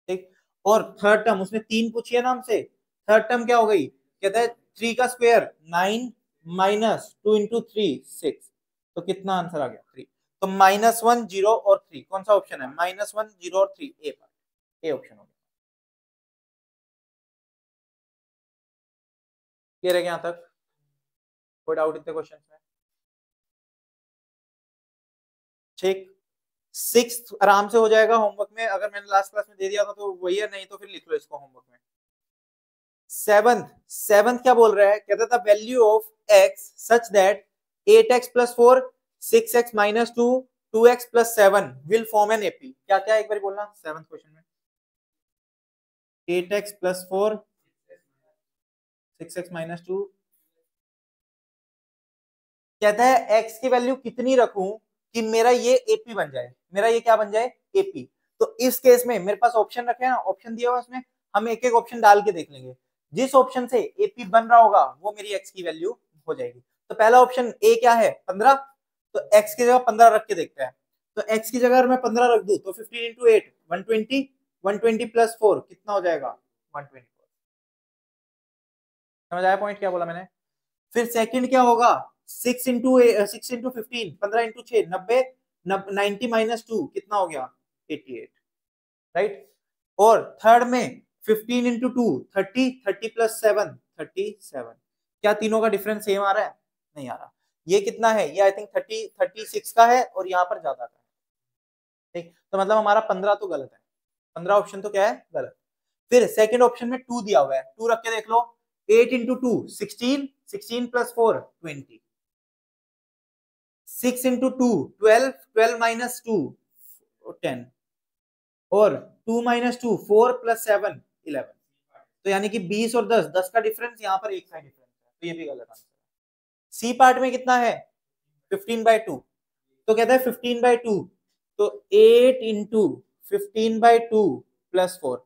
ठीक। और थर्ड टर्म उसने 3 पूछी है ना हमसे, थर्ड टर्म क्या हो गई, कहता है 3 का स्क्वायर 9 माइनस 2 इंटू 3 6। तो कितना आंसर आ गया 3। तो -1 0 और 3 कौन सा ऑप्शन है, -1 0 और 3 ए पर, ए ऑप्शन हो गया। क्लियर है यहाँ तक, कोई डाउट इतने क्वेश्चन में, ठीक। सिक्स आराम से हो जाएगा होमवर्क में, अगर मैंने लास्ट क्लास में दे दिया था तो वही है, नहीं तो फिर लिख लो इसको होमवर्क में। सेवंथ, सेवंथ क्या बोल रहा है, कहता था value of x such that 8x plus 4 6x minus 2 2x plus 7 will form an AP. क्या क्या एक बार बोलना सेवंथ क्वेश्चन में, 8x प्लस 4 6x माइनस 2। कहता है x की वैल्यू कितनी रखूं कि मेरा ये एपी बन जाए, मेरा ये क्या बन जाए एपी। तो इस केस में मेरे पास ऑप्शन रखे हैं, ऑप्शन दिया हुआ उसमें, हम एक एक ऑप्शन डाल के देख लेंगे। जिस ऑप्शन से एपी बन रहा होगा वो मेरी एक्स की वैल्यू हो जाएगी। तो पहला ऑप्शन ए क्या है 15, तो एक्स की जगह 15 रख के देखते हैं। तो एक्स की जगह अगर मैं 15 रख दूं तो 15 इंटू 8 120, 120 प्लस 4 कितना हो जाएगा 124। समझ आया पॉइंट क्या बोला मैंने। फिर सेकंड क्या होगा 6 इंटू 15 इंटू 6 90, 90 माइनस 2 कितना हो गया 88, राइट। और थर्ड में 15 इंटू 2 30, 30 प्लस 7 37। क्या तीनों का डिफरेंस सेम आ रहा है? नहीं आ रहा। ये कितना है? ये आई थिंक 36 का है और यहाँ पर ज्यादा का है, ठीक। तो मतलब हमारा 15 तो गलत है, 15 ऑप्शन तो क्या है? गलत। फिर सेकंड ऑप्शन में 2 दिया हुआ है, 2 रख के देख लो। 8 इंटू 2 16, 16 प्लस 4 20, 6 इंटू 2 12, 12 माइनस 2 10, और 2 माइनस 2 4 प्लस 7 11। तो यानी कि 20 और 10, 10 का डिफरेंस, यहाँ पर एक का डिफरेंस है, तो ये भी गलत आंसर है। सी पार्ट में कितना है? 15/2। तो कहता है 15/2, तो 8 इंटू 15/2 प्लस 4,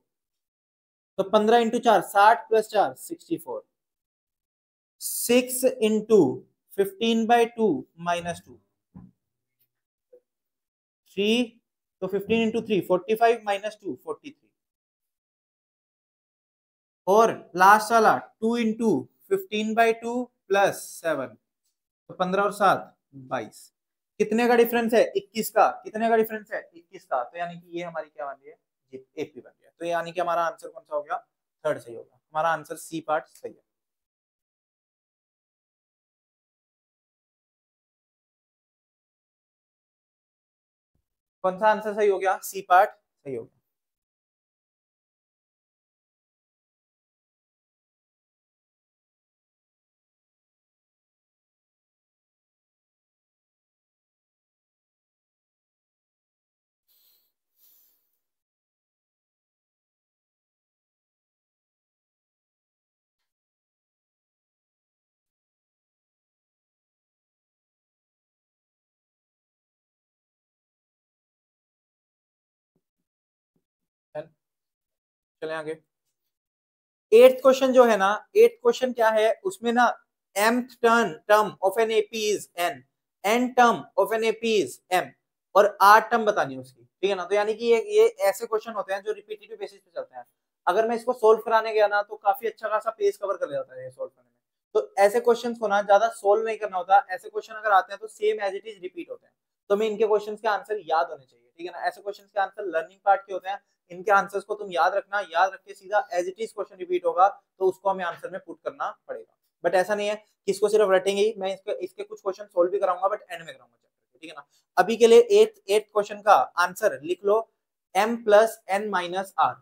तो 15 इंटू 4 60 प्लस 4 64। 6 इंटू 15/2 माइनस 2 3, तो 15 इंटू 3 45 माइनस 2 43। और लास्ट वाला 2 इंटू 15/2 प्लस 7, तो 15 और 7 22। कितने का डिफरेंस है? 21 का। कितने का डिफरेंस है? 21 का। तो यानी कि ये हमारी क्या बन रही है? एपी बन गया। तो यानी कि हमारा आंसर कौन सा हो गया? थर्ड सही होगा। हमारा आंसर सी पार्ट सही है। कौन सा आंसर सही हो गया? सी पार्ट सही हो गया। चले आगे। एट्थ क्वेश्चन जो है ना, एट्थ क्वेश्चन क्या है उसमें ना, mth term of an AP is n term of an AP is m, और r टर्म बतानी है उसकी, ठीक है ना। तो यानी कि ये ऐसे क्वेश्चन होते हैं जो रिपीटेटिव बेसिस पे चलते हैं। अगर मैं इसको सोल्व कराने गया ना तो काफी अच्छा खासा पेज कवर कर जाता है ये सोल्व करने में। तो ऐसे क्वेश्चंस को ना ज्यादा सोल्व नहीं करना होता, ऐसे क्वेश्चन अगर आते हैं तो same as it is repeat होते हैं। तो हमें इनके क्वेश्चंस के आंसर याद होने चाहिए, ठीक है ना। ऐसे क्वेश्चंस के आंसर लर्निंग पार्ट के होते हैं, इनके आंसर्स को तुम याद रखना, याद रख के सीधा as it is question repeat होगा तो उसको हमें आंसर में पुट करना पड़ेगा। बट ऐसा नहीं है कि इसको सिर्फ रटेंगे ही, मैं इसके कुछ क्वेश्चन सोल्व भी कराऊंगा बट एंड में कराऊंगा, ठीक है ना। अभी के लिए एट क्वेश्चन का आंसर लिख लो, m plus N minus R,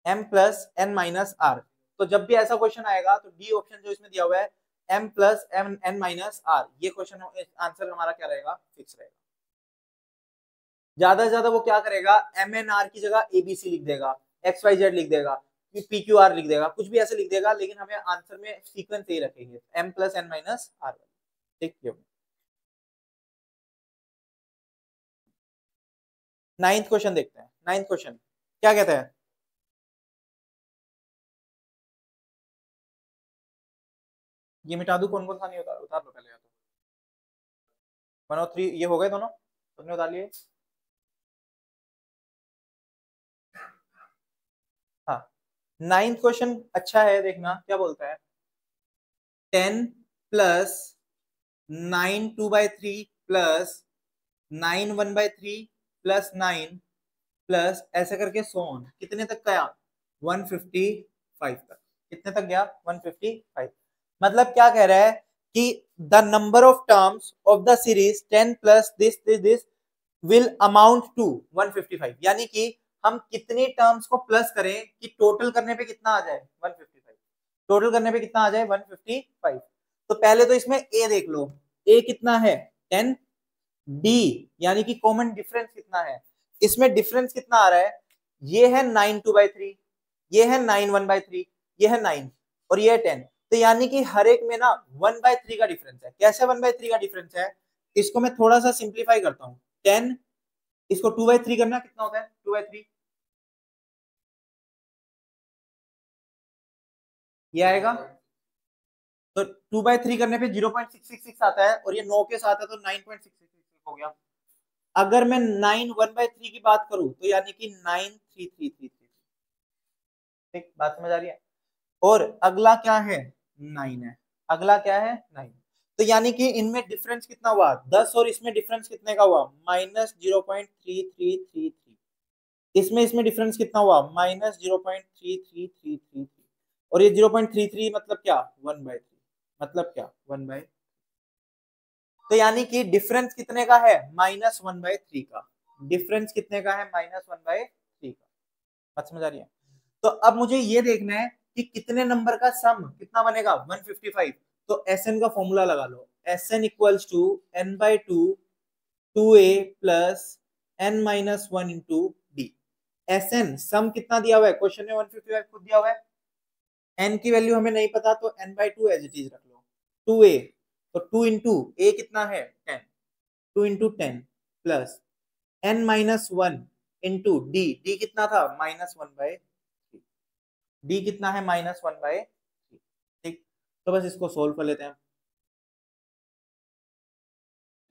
m plus N minus R. तो जब भी ऐसा क्वेश्चन आएगा तो डी ऑप्शन जो इसमें दिया हुआ है m plus N minus R, ये क्वेश्चन आंसर हमारा क्या रहेगा? फिक्स रहेगा। ज्यादा से ज्यादा वो क्या करेगा, एम एन आर की जगह एबीसी लिख देगा, एक्स वाई जेड लिख देगा, पी क्यू आर लिख देगा, कुछ भी ऐसे लिख देगा, लेकिन हमें आंसर में सीक्वेंस यही रखेंगे, M plus N minus R. ठीक है। नाइन्थ क्वेश्चन देखते हैं। नाइन्थ क्वेश्चन क्या कहता है? ये मिटा दू, कौन कौन सा नहीं उतार, उतार लो पहले। या तो 1 और 3 ये हो गए दोनों, तुमने उतार लिए। हाँ, नाइन्थ क्वेश्चन अच्छा है, देखना क्या बोलता है। 10 प्लस 9 2/3 प्लस 9 1/3 प्लस 9 प्लस ऐसे करके सो ऑन, कितने तक गया? 155 तक। कितने तक गया? 155। मतलब क्या कह रहा है कि the number of terms of the series 10 plus this will amount to 155। यानी कि हम कितनी टर्म्स को प्लस करें कि टोटल करने पे कितना आ जाए? 155। टोटल करने पे कितना आ जाए? 155। तो पहले तो इसमें ए देख लो, ए कितना है? 10। डी यानी कि कॉमन डिफरेंस कितना है? इसमें डिफरेंस कितना आ रहा है? ये है 9 2/3, ये है 9 1/3, ये है 9 और ये है 10। तो यानी कि हर एक में ना 1/3 का डिफरेंस है। कैसे 1/3 का डिफरेंस है? इसको मैं थोड़ा सा सिंप्लीफाई करता हूँ। 10, इसको 2/3 करना, कितना होता है? 2/3 ये आएगा। तो 2/3 करने पे 0.666 आता है, और ये 9 के साथ है तो 9.666 हो गया। अगर मैं 9 1/3 की बात करूं तो यानी कि 93333। ठीक, बात समझ आ रही है। और अगला क्या है? 9 है। अगला क्या है? 9। तो यानी कि इनमें डिफरेंस कितना हुआ 10 और इसमें डिफरेंस कितने का हुआ -0.3333। इसमें इसमें डिफरेंस कितना हुआ -0.33333। और ये 0.33 मतलब क्या 1/3, मतलब क्या 1/। तो यानी कि डिफरेंस कितने का है -1/3 का। डिफरेंस कितने का है -1/3 का। बात समझ आ रही है। तो अब मुझे ये देखना है कि कितने नंबर का सम कितना बनेगा 155। तो Sn का फॉर्मूला लगा लो। Sn equals to n/2 2a plus n-1 into D. Sn sum कितना दिया हुआ है क्वेश्चन में 155 खुद दिया हुआ है। n की वैल्यू हमें नहीं पता तो n/2 एज इट इज रख लो। 2a तो 2 इंटू a कितना है 10। 2 into 10 plus n-1 into D. D कितना था -1/3। डी कितना है -1/3। ठीक। तो बस इसको सोल्व कर लेते हैं।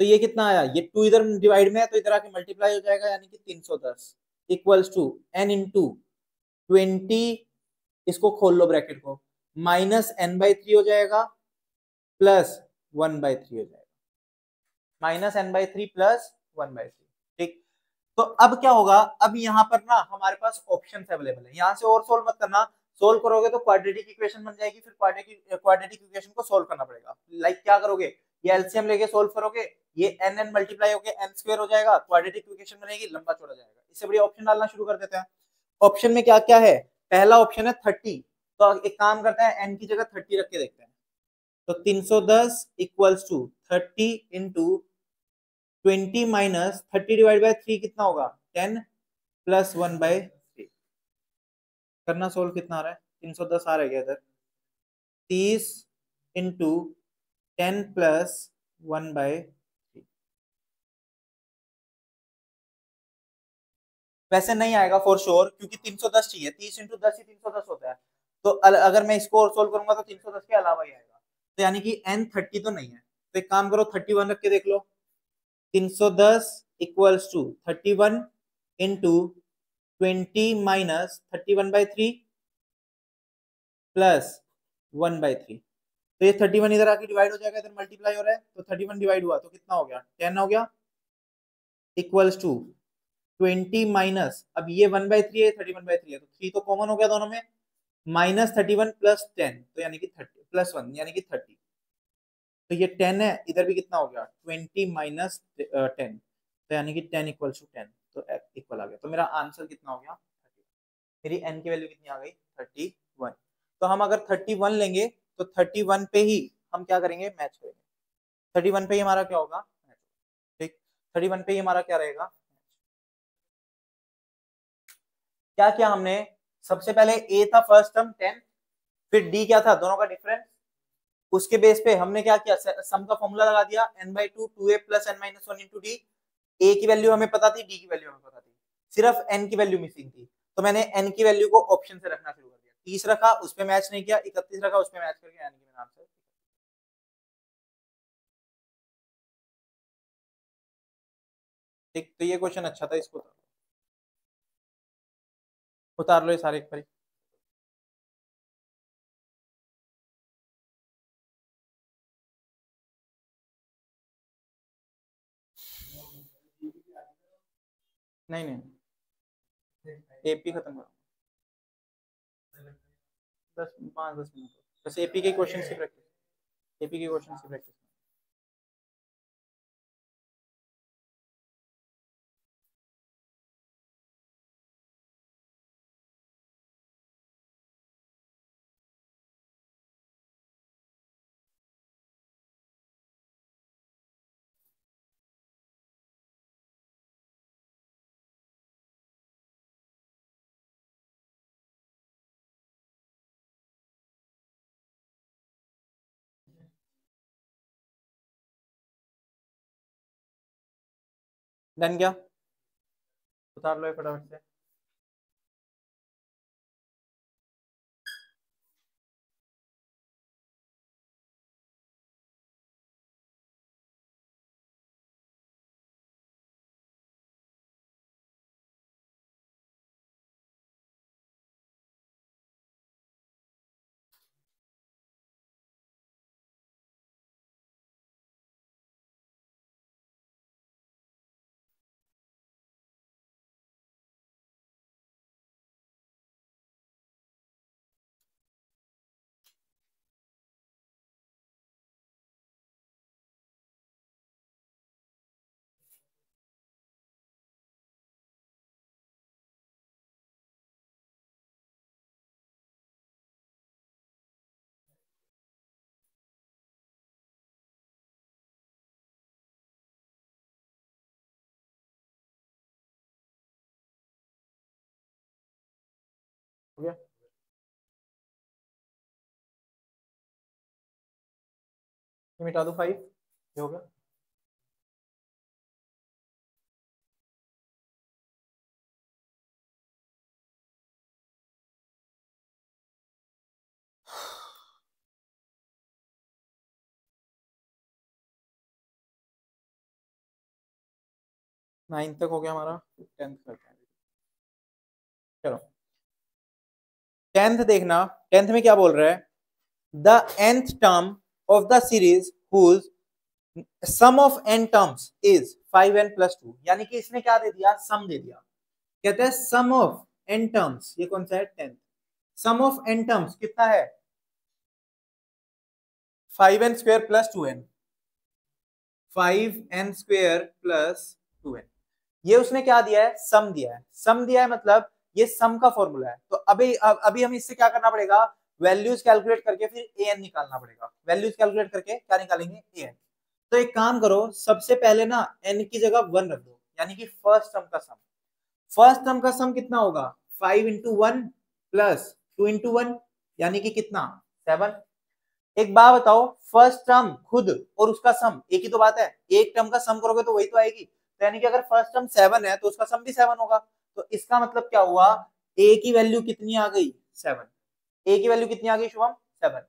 तो ये कितना आया ये 2 इधर डिवाइड में है तो इधर आके मल्टीप्लाई हो जाएगा यानी कि 310 इक्वल्स टू n इंटू 20। इसको खोल लो ब्रैकेट को -n/3 हो जाएगा प्लस 1/3 हो जाएगा। -n/3 plus 1/3। ठीक। तो अब क्या होगा अब यहाँ पर ना हमारे पास ऑप्शन अवेलेबल है। यहाँ से और सोल्व मत करना। सोल्व करोगे तो क्वाड्रेटिक इक्वेशन बन जाएगी फिर क्वाड्रेटिक इक्वेशन को सोल्व करना पड़ेगा। लाइक क्या करोगे ये एलसीएम लेके सोल्व करोगे ये एन एन मल्टीप्लाई होके एन स्क्वायर हो जाएगा क्वाड्रेटिक इक्वेशन बनेगी लंबा चौड़ा जाएगा। इससे बढ़िया ऑप्शन डालना शुरू कर देते हैं। ऑप्शन में क्या क्या है पहला ऑप्शन है 30। तो एक काम करते हैं एन की जगह 30 रख के देखते हैं। तो 310 equals to 30 into 20 minus 30 divide by 3 कितना होगा 10 प्लस 1/3। करना सोल्व कितना आ रहा है 310 आ रहा है इधर 30 इंटू 10 प्लस 1/3। वैसे नहीं आएगा फॉर श्योर क्योंकि 310 चाहिए 30 इंटू 10 ही 310 होता है। तो अगर मैं इसको और सोल्व करूंगा तो 310 के अलावा ही आएगा। तो यानी कि n 30 तो नहीं है तो एक काम करो 31 रख के देख लो। 310 equals to 31 into 20 minus 31/3 plus 1/3। तो ये 31 इधर आके डिवाइड हो जाएगा इधर मल्टीप्लाई हो रहा है तो 31 डिवाइड हुआ तो कितना हो गया 10 हो गया इक्वल्स टू 20 माइनस अब ये 1/3 है 31/3 है तो 3 तो कॉमन हो गया दोनों में -31 प्लस 10 तो यानी कि 30 प्लस 1 यानी कि 30। तो ये 10 है इधर भी कितना हो गया 20 माइनस 10 तो यानी कि 10 इक्वल्स टू 10 तो इक्वल आ गया। तो मेरा आंसर कितना हो गया 30। मेरी एन की वैल्यू कितनी आ गई 31। तो हम अगर 31 लेंगे तो 31 पे ही हम क्या करेंगे मैच करेंगे। 31 पे ही हमारा क्या होगा ठीक 31 पे ही हमारा क्या रहेगा। क्या किया हमने सबसे पहले ए था फर्स्ट टर्म 10 फिर डी क्या था दोनों का डिफरेंस। उसके बेस पे हमने क्या किया सम का फॉर्मूला लगा दिया n/2 2a plus n-1 into d. ए की वैल्यू हमें पता थी डी की वैल्यू हमें पता थी सिर्फ एन की वैल्यू मिसिंग थी। तो मैंने एन की वैल्यू को ऑप्शन से रखना शुरू कर दिया 30 रखा उस पर मैच नहीं किया 31 रखा उस पर मैच करके एन की मैंने आंसर। ठीक। तो ये क्वेश्चन अच्छा था इसको उतार लो ये सारे एक बारी। नहीं नहीं एपी खत्म करो 5-10 मिनट बस एपी के क्वेश्चन की प्रैक्टिस एपी के क्वेश्चन की प्रैक्टिस। डन क्या उतार लो ये फटाफट से। हो गया? ये मिटा दो 5, ये हो गया। नाइन्थ तक हो गया हमारा, 10th करते हैं। चलो 10th देखना, 10th में क्या बोल रहा है, the nth term of the series whose sum of n terms is 5n plus 2, यानी कि इसने क्या दे दिया, सम दे दिया। कहते हैं सम ऑफ n टर्म्स, ये कौन सा है, 10th, some of n terms कितना है, 5n square plus 2n, 5n square plus 2n। ये उसने क्या दिया है, सम दिया है। सम दिया है मतलब ये सम का फॉर्मूला है। तो अभी हम इससे क्या करना पड़ेगा, वैल्यूज कैलकुलेट करके फिर an निकालना पड़ेगा। वैल्यूज कैलकुलेट करके क्या निकालेंगे, an। तो एक काम करो, सबसे पहले ना n की जगह 1 रख दो, यानी कि फर्स्ट टर्म का सम। फर्स्ट टर्म का सम कितना होगा, 5 इंटू 1 प्लस 2 इंटू 1, यानी कि कितना, 7। एक बात बताओ, फर्स्ट टर्म खुद और उसका सम एक ही तो बात है, एक टर्म का सम करोगे तो वही तो आएगी। तो यानी कि अगर फर्स्ट टर्म 7 है तो उसका सम भी 7 होगा। तो इसका मतलब क्या हुआ, ए की वैल्यू कितनी आ गई, 7। ए की वैल्यू कितनी आ गई शुभम, 7।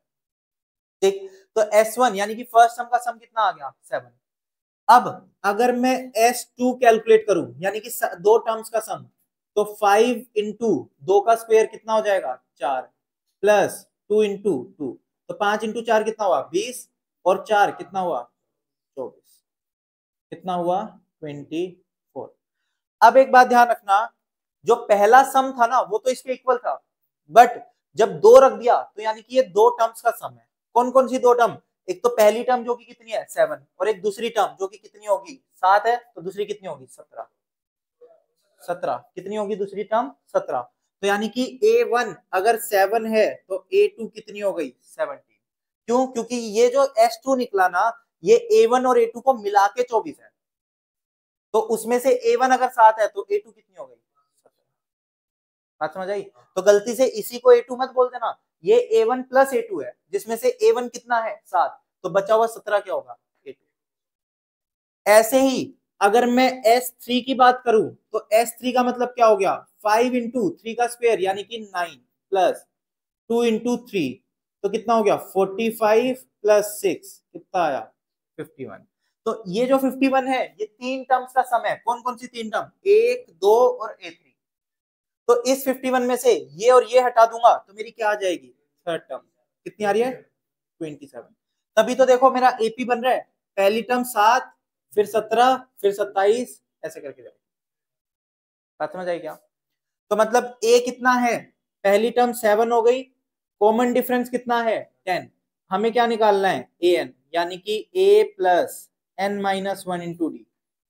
ठीक, तो S1 यानी कि फर्स्ट टर्म का सम कितना आ गया, 7। अब अगर मैं S2 कैलकुलेट करूं, यानी कि दो टर्म्स का सम, तो 5 इंटू 2 का स्क्वायर कितना हो जाएगा, 4, प्लस 2 इंटू 2, तो 5 इंटू 4 कितना हुआ, 20, और 4 कितना हुआ, 24, कितना हुआ, 24। अब एक बात ध्यान रखना, जो पहला सम था ना वो तो इसके इक्वल था, बट जब दो रख दिया तो यानी कि ये दो टर्म्स का सम है। कौन कौन सी दो टर्म, एक तो पहली टर्म जो कि कितनी है, 7, और एक दूसरी टर्म जो कि कितनी होगी, 7 है, तो दूसरी कितनी होगी, 17। 17 कितनी होगी दूसरी टर्म, 17। तो यानी कि A1 अगर 7 है तो A2 कितनी हो गई, 17। क्यों, क्योंकि ये जो S2 निकला ना, ये A1 और A2 को मिला के 24 है। तो उसमें से A1 अगर 7 है तो A2 कितनी हो गई, 17। बात समझ आई? तो गलती से इसी को A2 मत बोल देना, ये A1 प्लस A2 है, जिसमें से A1 कितना है, 7, तो बचा हुआ 17 क्या होगा, A2। ऐसे ही अगर मैं S3 की बात करूं तो S3 का मतलब क्या हो गया, 5 इंटू 3 का स्क्वायर यानी कि 9, प्लस 2 इंटू 3, तो कितना हो गया, 45 प्लस 6 कितना आया, 51। तो ये जो 51 है ये तीन टर्म्स का सम है। कौन कौन सी तीन टर्म, 1, 2 और A3। तो इस 51 में से ये और ये हटा दूंगा तो मेरी क्या आ जाएगी, थर्ड टर्म, कितनी आ रही है, 27। तभी तो देखो मेरा एपी बन रहा है, पहली टर्म 7, फिर 17, फिर 27, ऐसे करके जाएगी। बात समझ आई क्या? तो मतलब ए कितना है, पहली टर्म 7 हो गई, कॉमन डिफरेंस कितना है, 10। हमें क्या निकालना है, ए एन, यानी कि a plus N minus one into d.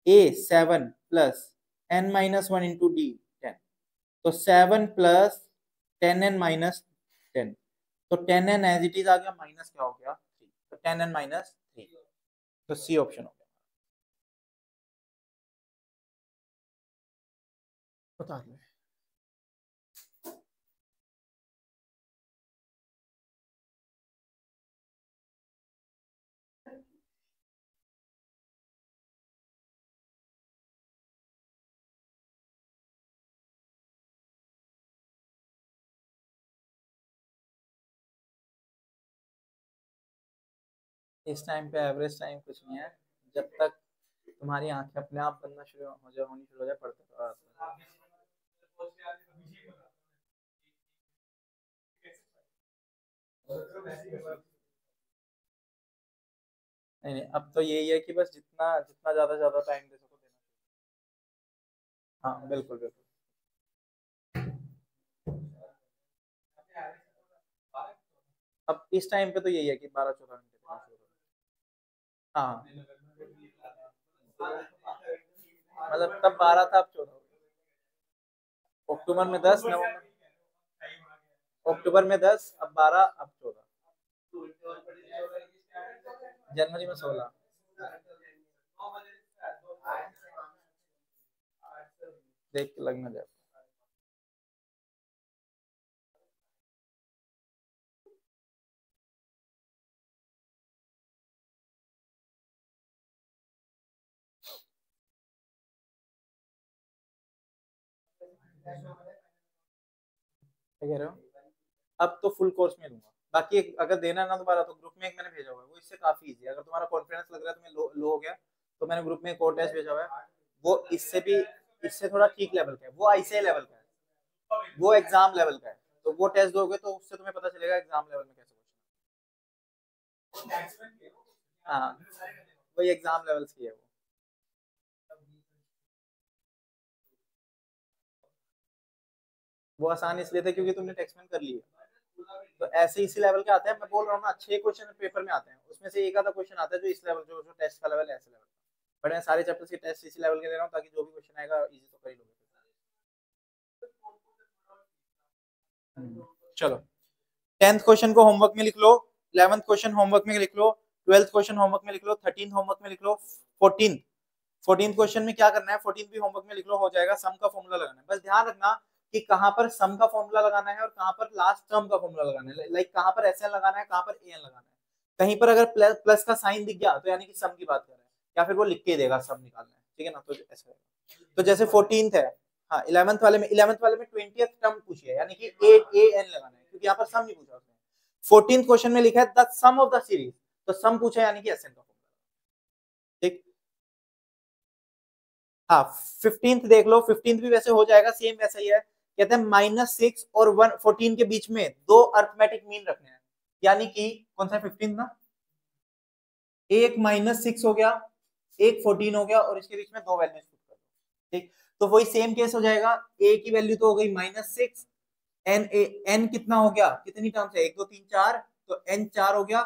A 7 plus N minus one into d, 10। तो 7 प्लस 10n माइनस 10, तो 10n एज इट इज आ गया, माइनस क्या हो गया, 3, तो 10n माइनस 3, तो सी ऑप्शन हो गया। बता दो। इस टाइम पे एवरेज टाइम कुछ नहीं है, जब तक तुम्हारी आंखें अपने आप बनना शुरू हो जाए, होनी शुरू हो जाए, पढ़ते नहीं नहीं, अब तो यही है कि बस जितना जितना ज्यादा टाइम दे सको देना। हाँ बिल्कुल बिल्कुल। अब इस टाइम पे तो यही है कि 12-14 घंटे देना शुरू करो। हाँ मतलब तब 12 था, अब 14। अक्टूबर में 10, नवंबर, अक्टूबर में 10, अब 12, अब 14, जनवरी में 16। देख के लगना जाए। क्या कह रहे हो? अब तो फुल कोर्स में दूंगा, बाकी अगर देना है ना दोबारा तो ग्रुप में एक मैंने भेजा हुआ है, वो इससे काफी इजी है। अगर तुम्हारा कॉन्फिडेंस लग रहा है तुम्हें लो हो गया, तो मैंने ग्रुप में एक और टेस्ट भेजा हुआ है, वो इससे भी, इससे थोड़ा ठीक लेवल का है, वो आईसीआई लेवल का है, वो एग्जाम लेवल का है। तो वो टेस्ट दोगे तो उससे तुम्हें पता चलेगा एग्जाम लेवल में कैसे क्वेश्चन। हाँ, वही एग्जाम लेवल्स की है वो आसान इसलिए था क्योंकि तुमने टेक्समेंट कर लिया। तो ऐसे इसी लेवल के आते हैं, मैं बोल रहा हूँ ना, 6 क्वेश्चन पेपर में आते हैं, उसमें से एक आधा क्वेश्चन आता है जो इस लेवल, जो टेस्ट का लेवल है ऐसे लेवल। बट मैं सारे चैप्टर्स के टेस्ट इसी लेवल के ले रहा हूँ ताकि जो भी क्वेश्चन आएगा इजी तो कर ही लोगे। चलो, 10th क्वेश्चन को होमवर्क में लिख लो, 11th क्वेश्चन होमवर्क में लिख लो, 12th क्वेश्चन होमवर्क में लिख लो, 13th होमवर्क में लिख लो, 14th क्वेश्चन में क्या करना है, 14th भी होमवर्क में लिख लो, हो जाएगा। सम का फॉर्मूला लगाना है, बस ध्यान रखना कि कहां पर सम का फॉर्मूला लगाना है और कहां पर लास्ट टर्म का फॉर्मूला लगाना है, लाइक कहां पर एसएन लगाना है, कहां पर एएन लगाना है। कहीं पर अगर प्लस का साइन दिख गया तो यानी कि सम की बात कर रहे हैं, या फिर वो लिख के देगा सम निकालना है, ठीक है ना। तो ऐसा, तो जैसे 14th है, हाँ 11th वाले में 20th टर्म पूछी है, यानी कि ए एन लगाना है, क्योंकि यहाँ पर सम नहीं पूछा उसने। 14th क्वेश्चन में लिखा है the sum of the series, तो सम पूछा यानी कि एसएन का फॉर्मूला, ठीक। हाँ 15th देख लो, 15th भी वैसे हो जाएगा, सेम वैसा ही है। कहते हैं -6 और 14 के बीच में 2 अर्थमेटिक मीन रखने हैं, यानी कि कौन सा 15 ना, एक -6 हो गया, एक 14 हो गया, और इसके बीच में 2 वैल्यूज पुट कर दो, ठीक। तो वही सेम केस हो जाएगा, ए की वैल्यू तो हो गई -6, एन कितना हो गया, कितनी टर्म्स है, 1 2 3 4, तो एन 4 हो गया,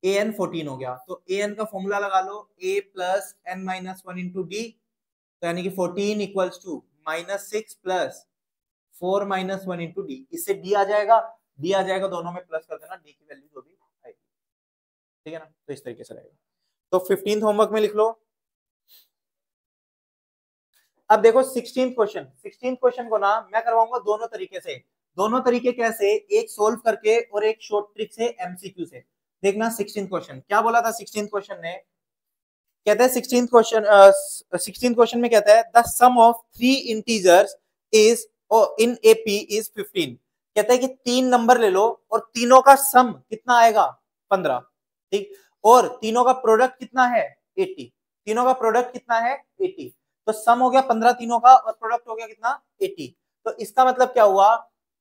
ए एन 14 हो गया। तो ए एन का फॉर्मूला लगा लो, a plus N minus one into D, तो यानी कि 14 equals to -6 plus 4 minus one into d, इससे डी आ जाएगा, डी आ जाएगा, दोनों में प्लस कर देना, डी की वैल्यू जो भी आएगी, ठीक है ना। तो इस तरीके से रहेगा। तो 15th होमवर्क में लिख लो। अब देखो 16th क्वेश्चन को ना मैं करवाऊंगा दोनों तरीके से। दोनों तरीके कैसे, एक सोल्व करके और एक शॉर्ट ट्रिक से, एमसीक्यू से। देखना 16th क्वेश्चन क्या बोला था। 16th क्वेश्चन ने कहता है, 16th क्वेश्चन में कहता है the sum of 3 integers is in AP is 15। कहता है कि 3 नंबर ले लो और तीनों का सम कितना आएगा, 15, ठीक। और तीनों का प्रोडक्ट कितना है, 80। तीनों का प्रोडक्ट कितना है, 80। तो सम हो गया 15 तीनों का, और प्रोडक्ट हो गया कितना, 80। तो इसका मतलब क्या हुआ,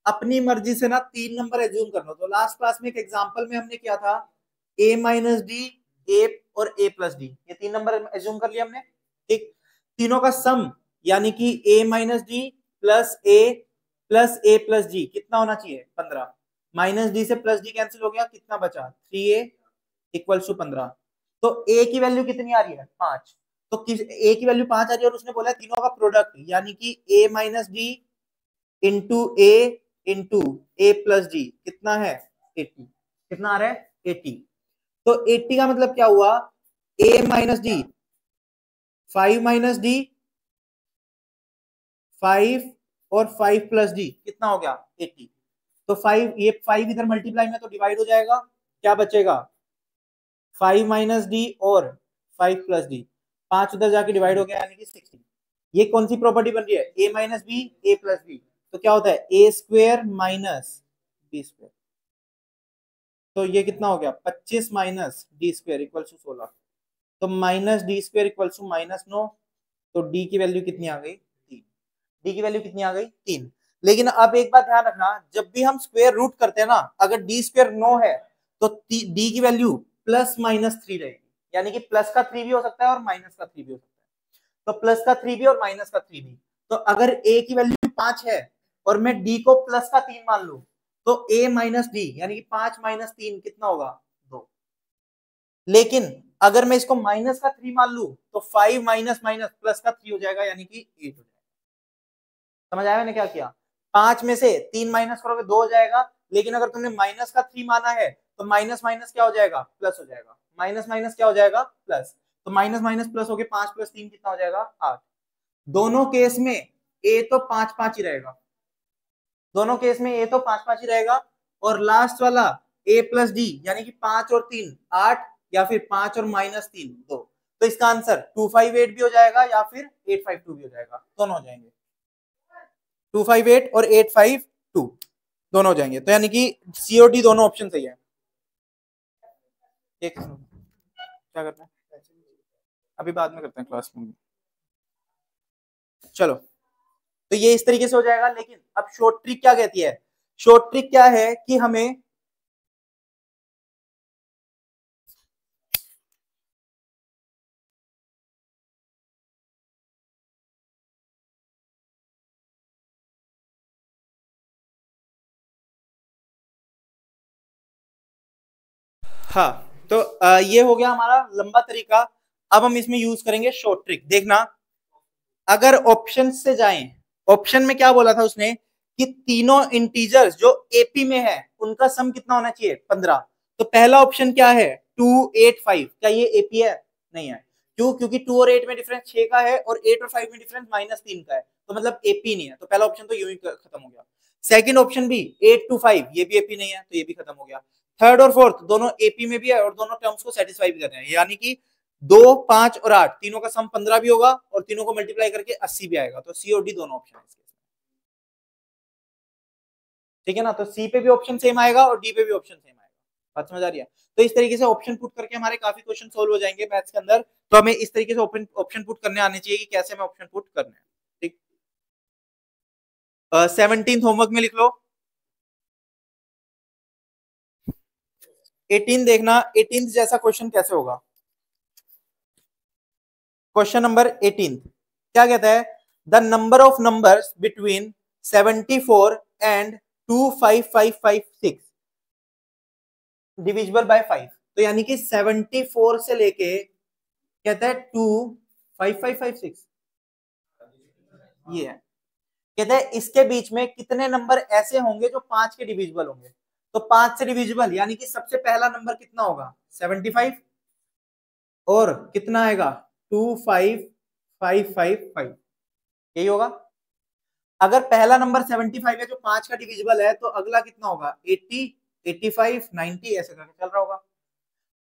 अपनी मर्जी से ना 3 नंबर एज्यूम कर लो। तो लास्ट क्लास में एक एग्जांपल में हमने किया था a माइनस डी, ए और a प्लस डी, ये 3 नंबर एज्यूम कर लिया हमने, ठीक। तीनों का सम यानी कि a minus D plus A plus D कितना होना चाहिए, 15। माइनस डी से प्लस डी कैंसिल हो गया, कितना बचा, 3a इक्वल टू 15। तो a की वैल्यू कितनी आ रही है, 5। तो किस a की वैल्यू 5 आ रही है, और उसने बोला तीनों का प्रोडक्ट यानी कि a minus D into A plus D कितना है, 80। कितना आ रहा है, 80। तो 80 का मतलब क्या हुआ, a minus D, 5 minus D, 5 और 5 प्लस डी कितना हो गया, 80। तो 5, ये 5 इधर मल्टीप्लाई में तो डिवाइड हो जाएगा, क्या बचेगा, 5 माइनस डी और 5 प्लस डी, 5 उधर जाके डिवाइड हो गया, यानी कि 60। ये कौन सी प्रॉपर्टी बन रही है, a minus B A plus B. तो क्या होता है, A square minus B square. तो ये कितना हो गया, 25 minus D square equal to 16। तो minus D square equal to -9। तो डी की वैल्यू कितनी आ गई, 3। डी की वैल्यू कितनी आ गई, 3। लेकिन अब एक बात ध्यान रखना, जब भी हम स्क्वायर रूट करते हैं ना, अगर डी स्क्वायर 9 है तो डी की वैल्यू +-3 रहेगी, यानी कि प्लस का 3 भी हो सकता है और माइनस का 3 भी हो सकता है। तो प्लस का 3 भी और माइनस का 3 भी। तो अगर ए की वैल्यू 5 है और मैं डी को प्लस का 3 मान लू, तो a माइनस डी यानी कि 5 माइनस 3 कितना होगा, 2। लेकिन अगर मैं इसको माइनस का 3 मान लू, तो 5 माइनस माइनस प्लस का 3 हो जाएगा, यानी कि 8 हो जाएगा। समझ आया मैंने क्या किया, 5 में से 3 माइनस करोगे 2 हो जाएगा। लेकिन अगर तुमने माइनस का 3 माना है तो माइनस माइनस क्या हो जाएगा, प्लस हो जाएगा। माइनस माइनस क्या हो जाएगा, प्लस। तो माइनस माइनस प्लस हो गए, 5 + 3 कितना हो जाएगा, 8। दोनों केस में ए तो 5-5 ही रहेगा, दोनों केस में ए तो 5-5 ही रहेगा। और लास्ट वाला a प्लस डी यानी कि 5 और 3 8, या फिर 5 और -3 2। तो इसका आंसर 258 भी हो जाएगा या फिर 852 भी हो जाएगा, दोनों हो जाएंगे। 258 और 852 दोनों हो जाएंगे, तो यानी कि COD दोनों ऑप्शन सही है। एक क्या करना है अभी बाद में करते हैं क्लास में। चलो, तो ये इस तरीके से हो जाएगा। लेकिन अब शॉर्ट ट्रिक क्या कहती है? शॉर्ट ट्रिक क्या है कि हमें हाँ, तो ये हो गया हमारा लंबा तरीका। अब हम इसमें यूज करेंगे शॉर्ट ट्रिक। देखना, अगर ऑप्शन से जाएं, ऑप्शन में क्या बोला था उसने कि तीनों इंटीजर्स जो एपी में है उनका सम कितना होना चाहिए? 15। तो पहला ऑप्शन क्या है? 285। क्या ये एपी है? नहीं है। क्यों? क्योंकि 2 और 8 में डिफरेंस 6 का है और 8 और 5 में डिफरेंस -3 का है, तो मतलब एपी नहीं है। तो पहला ऑप्शन तो यूं ही खत्म हो गया। सेकंड ऑप्शन भी 8 to 5, ये भी एपी नहीं है, तो ये भी खत्म हो गया। थर्ड और फोर्थ दोनों एपी में भी है और दोनों टर्म्स को सेटिस्फाई भी कर रहे हैं, यानी कि 2, 5 और 8 तीनों का सम 15 भी होगा और तीनों को मल्टीप्लाई करके 80 भी आएगा। तो सी और डी दोनों ऑप्शन है। ठीक है ना? तो सी पे भी ऑप्शन सेम आएगा और डी पे भी ऑप्शन सेम आएगा। बात समझ आ रही है? तो इस तरीके से ऑप्शन पुट करके हमारे काफी क्वेश्चन सोल्व हो जाएंगे मैथ्स के अंदर। तो हमें इस तरीके से ऑप्शन पुट करने आने चाहिए कि कैसे हमें ऑप्शन पुट करने हैं। ठीक, 17th होमवर्क में लिख लो। 18 देखना, 18 जैसा क्वेश्चन कैसे होगा। क्वेश्चन नंबर 18 क्या कहता है? The number of numbers between 74 and 25556 divisible by 5। तो यानी कि 74 से लेके कहता है 25556, ये है। कहते हैं इसके बीच में कितने नंबर ऐसे होंगे जो 5 के डिविजिबल होंगे। तो 5 से डिविजिबल यानी कि सबसे पहला नंबर कितना होगा? 75, और कितना आएगा? 25555, यही होगा। अगर पहला नंबर 75 है जो 5 का डिविजिबल है, तो अगला कितना होगा? 80, 85, 90 ऐसे करके चल रहा होगा।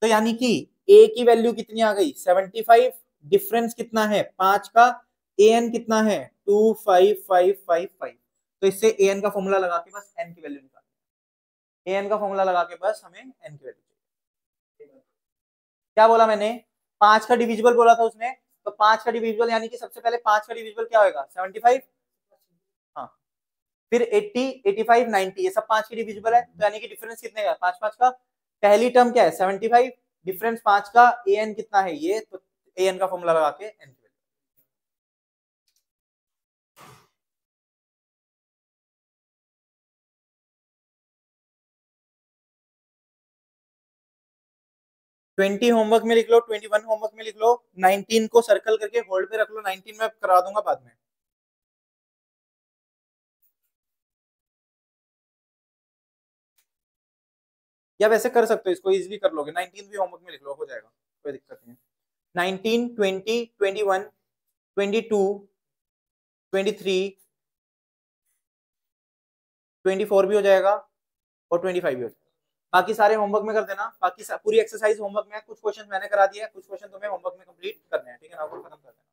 तो यानी कि ए की वैल्यू कितनी आ गई? 75। डिफरेंस कितना है? 5 का। एन कितना है? 25555। तो इससे एन का फॉर्मूला लगा के बस एन की वैल्यू निकाल, एन का फॉर्मूला लगा के बस हमें एन की वैल्यू चाहिए। क्या बोला मैंने? 5 का डिविजिबल बोला था उसने, तो 5 का डिविजिबल यानी कि सबसे पहले 5 का डिविजिबल क्या होगा? 75। हाँ, फिर 80, 85, 90 ये सब 5 के डिविजिबल है, तो यानी कि डिफरेंस कितने का? 5 5 का। पहली टर्म क्या है? 75, डिफरेंस 5 का। एन कितना है? ये, तो एन का फॉर्मूला लगा के एन की वैल्यू 20 होमवर्क में लिख लो, 21 होमवर्क में लिख लो, 19 को सर्कल करके होल्ड पे रख लो। 19 में करा दूंगा बाद में। या वैसे कर सकते हो, इसको इजीली कर लोगे। 19 भी होमवर्क में लिख लो, हो जाएगा, कोई दिक्कत नहीं है। 19, 20, 21, 22, 23, 24 भी हो जाएगा और 25 भी हो जाएगा। बाकी सारे होमवर्क में कर देना। बाकी पूरी एक्सरसाइज होमवर्क में है। कुछ क्वेश्चन मैंने करा दिया है, कुछ क्वेश्चन तुम्हें होमवर्क में कंप्लीट करने हैं। ठीक है ना? खत्म कर देना।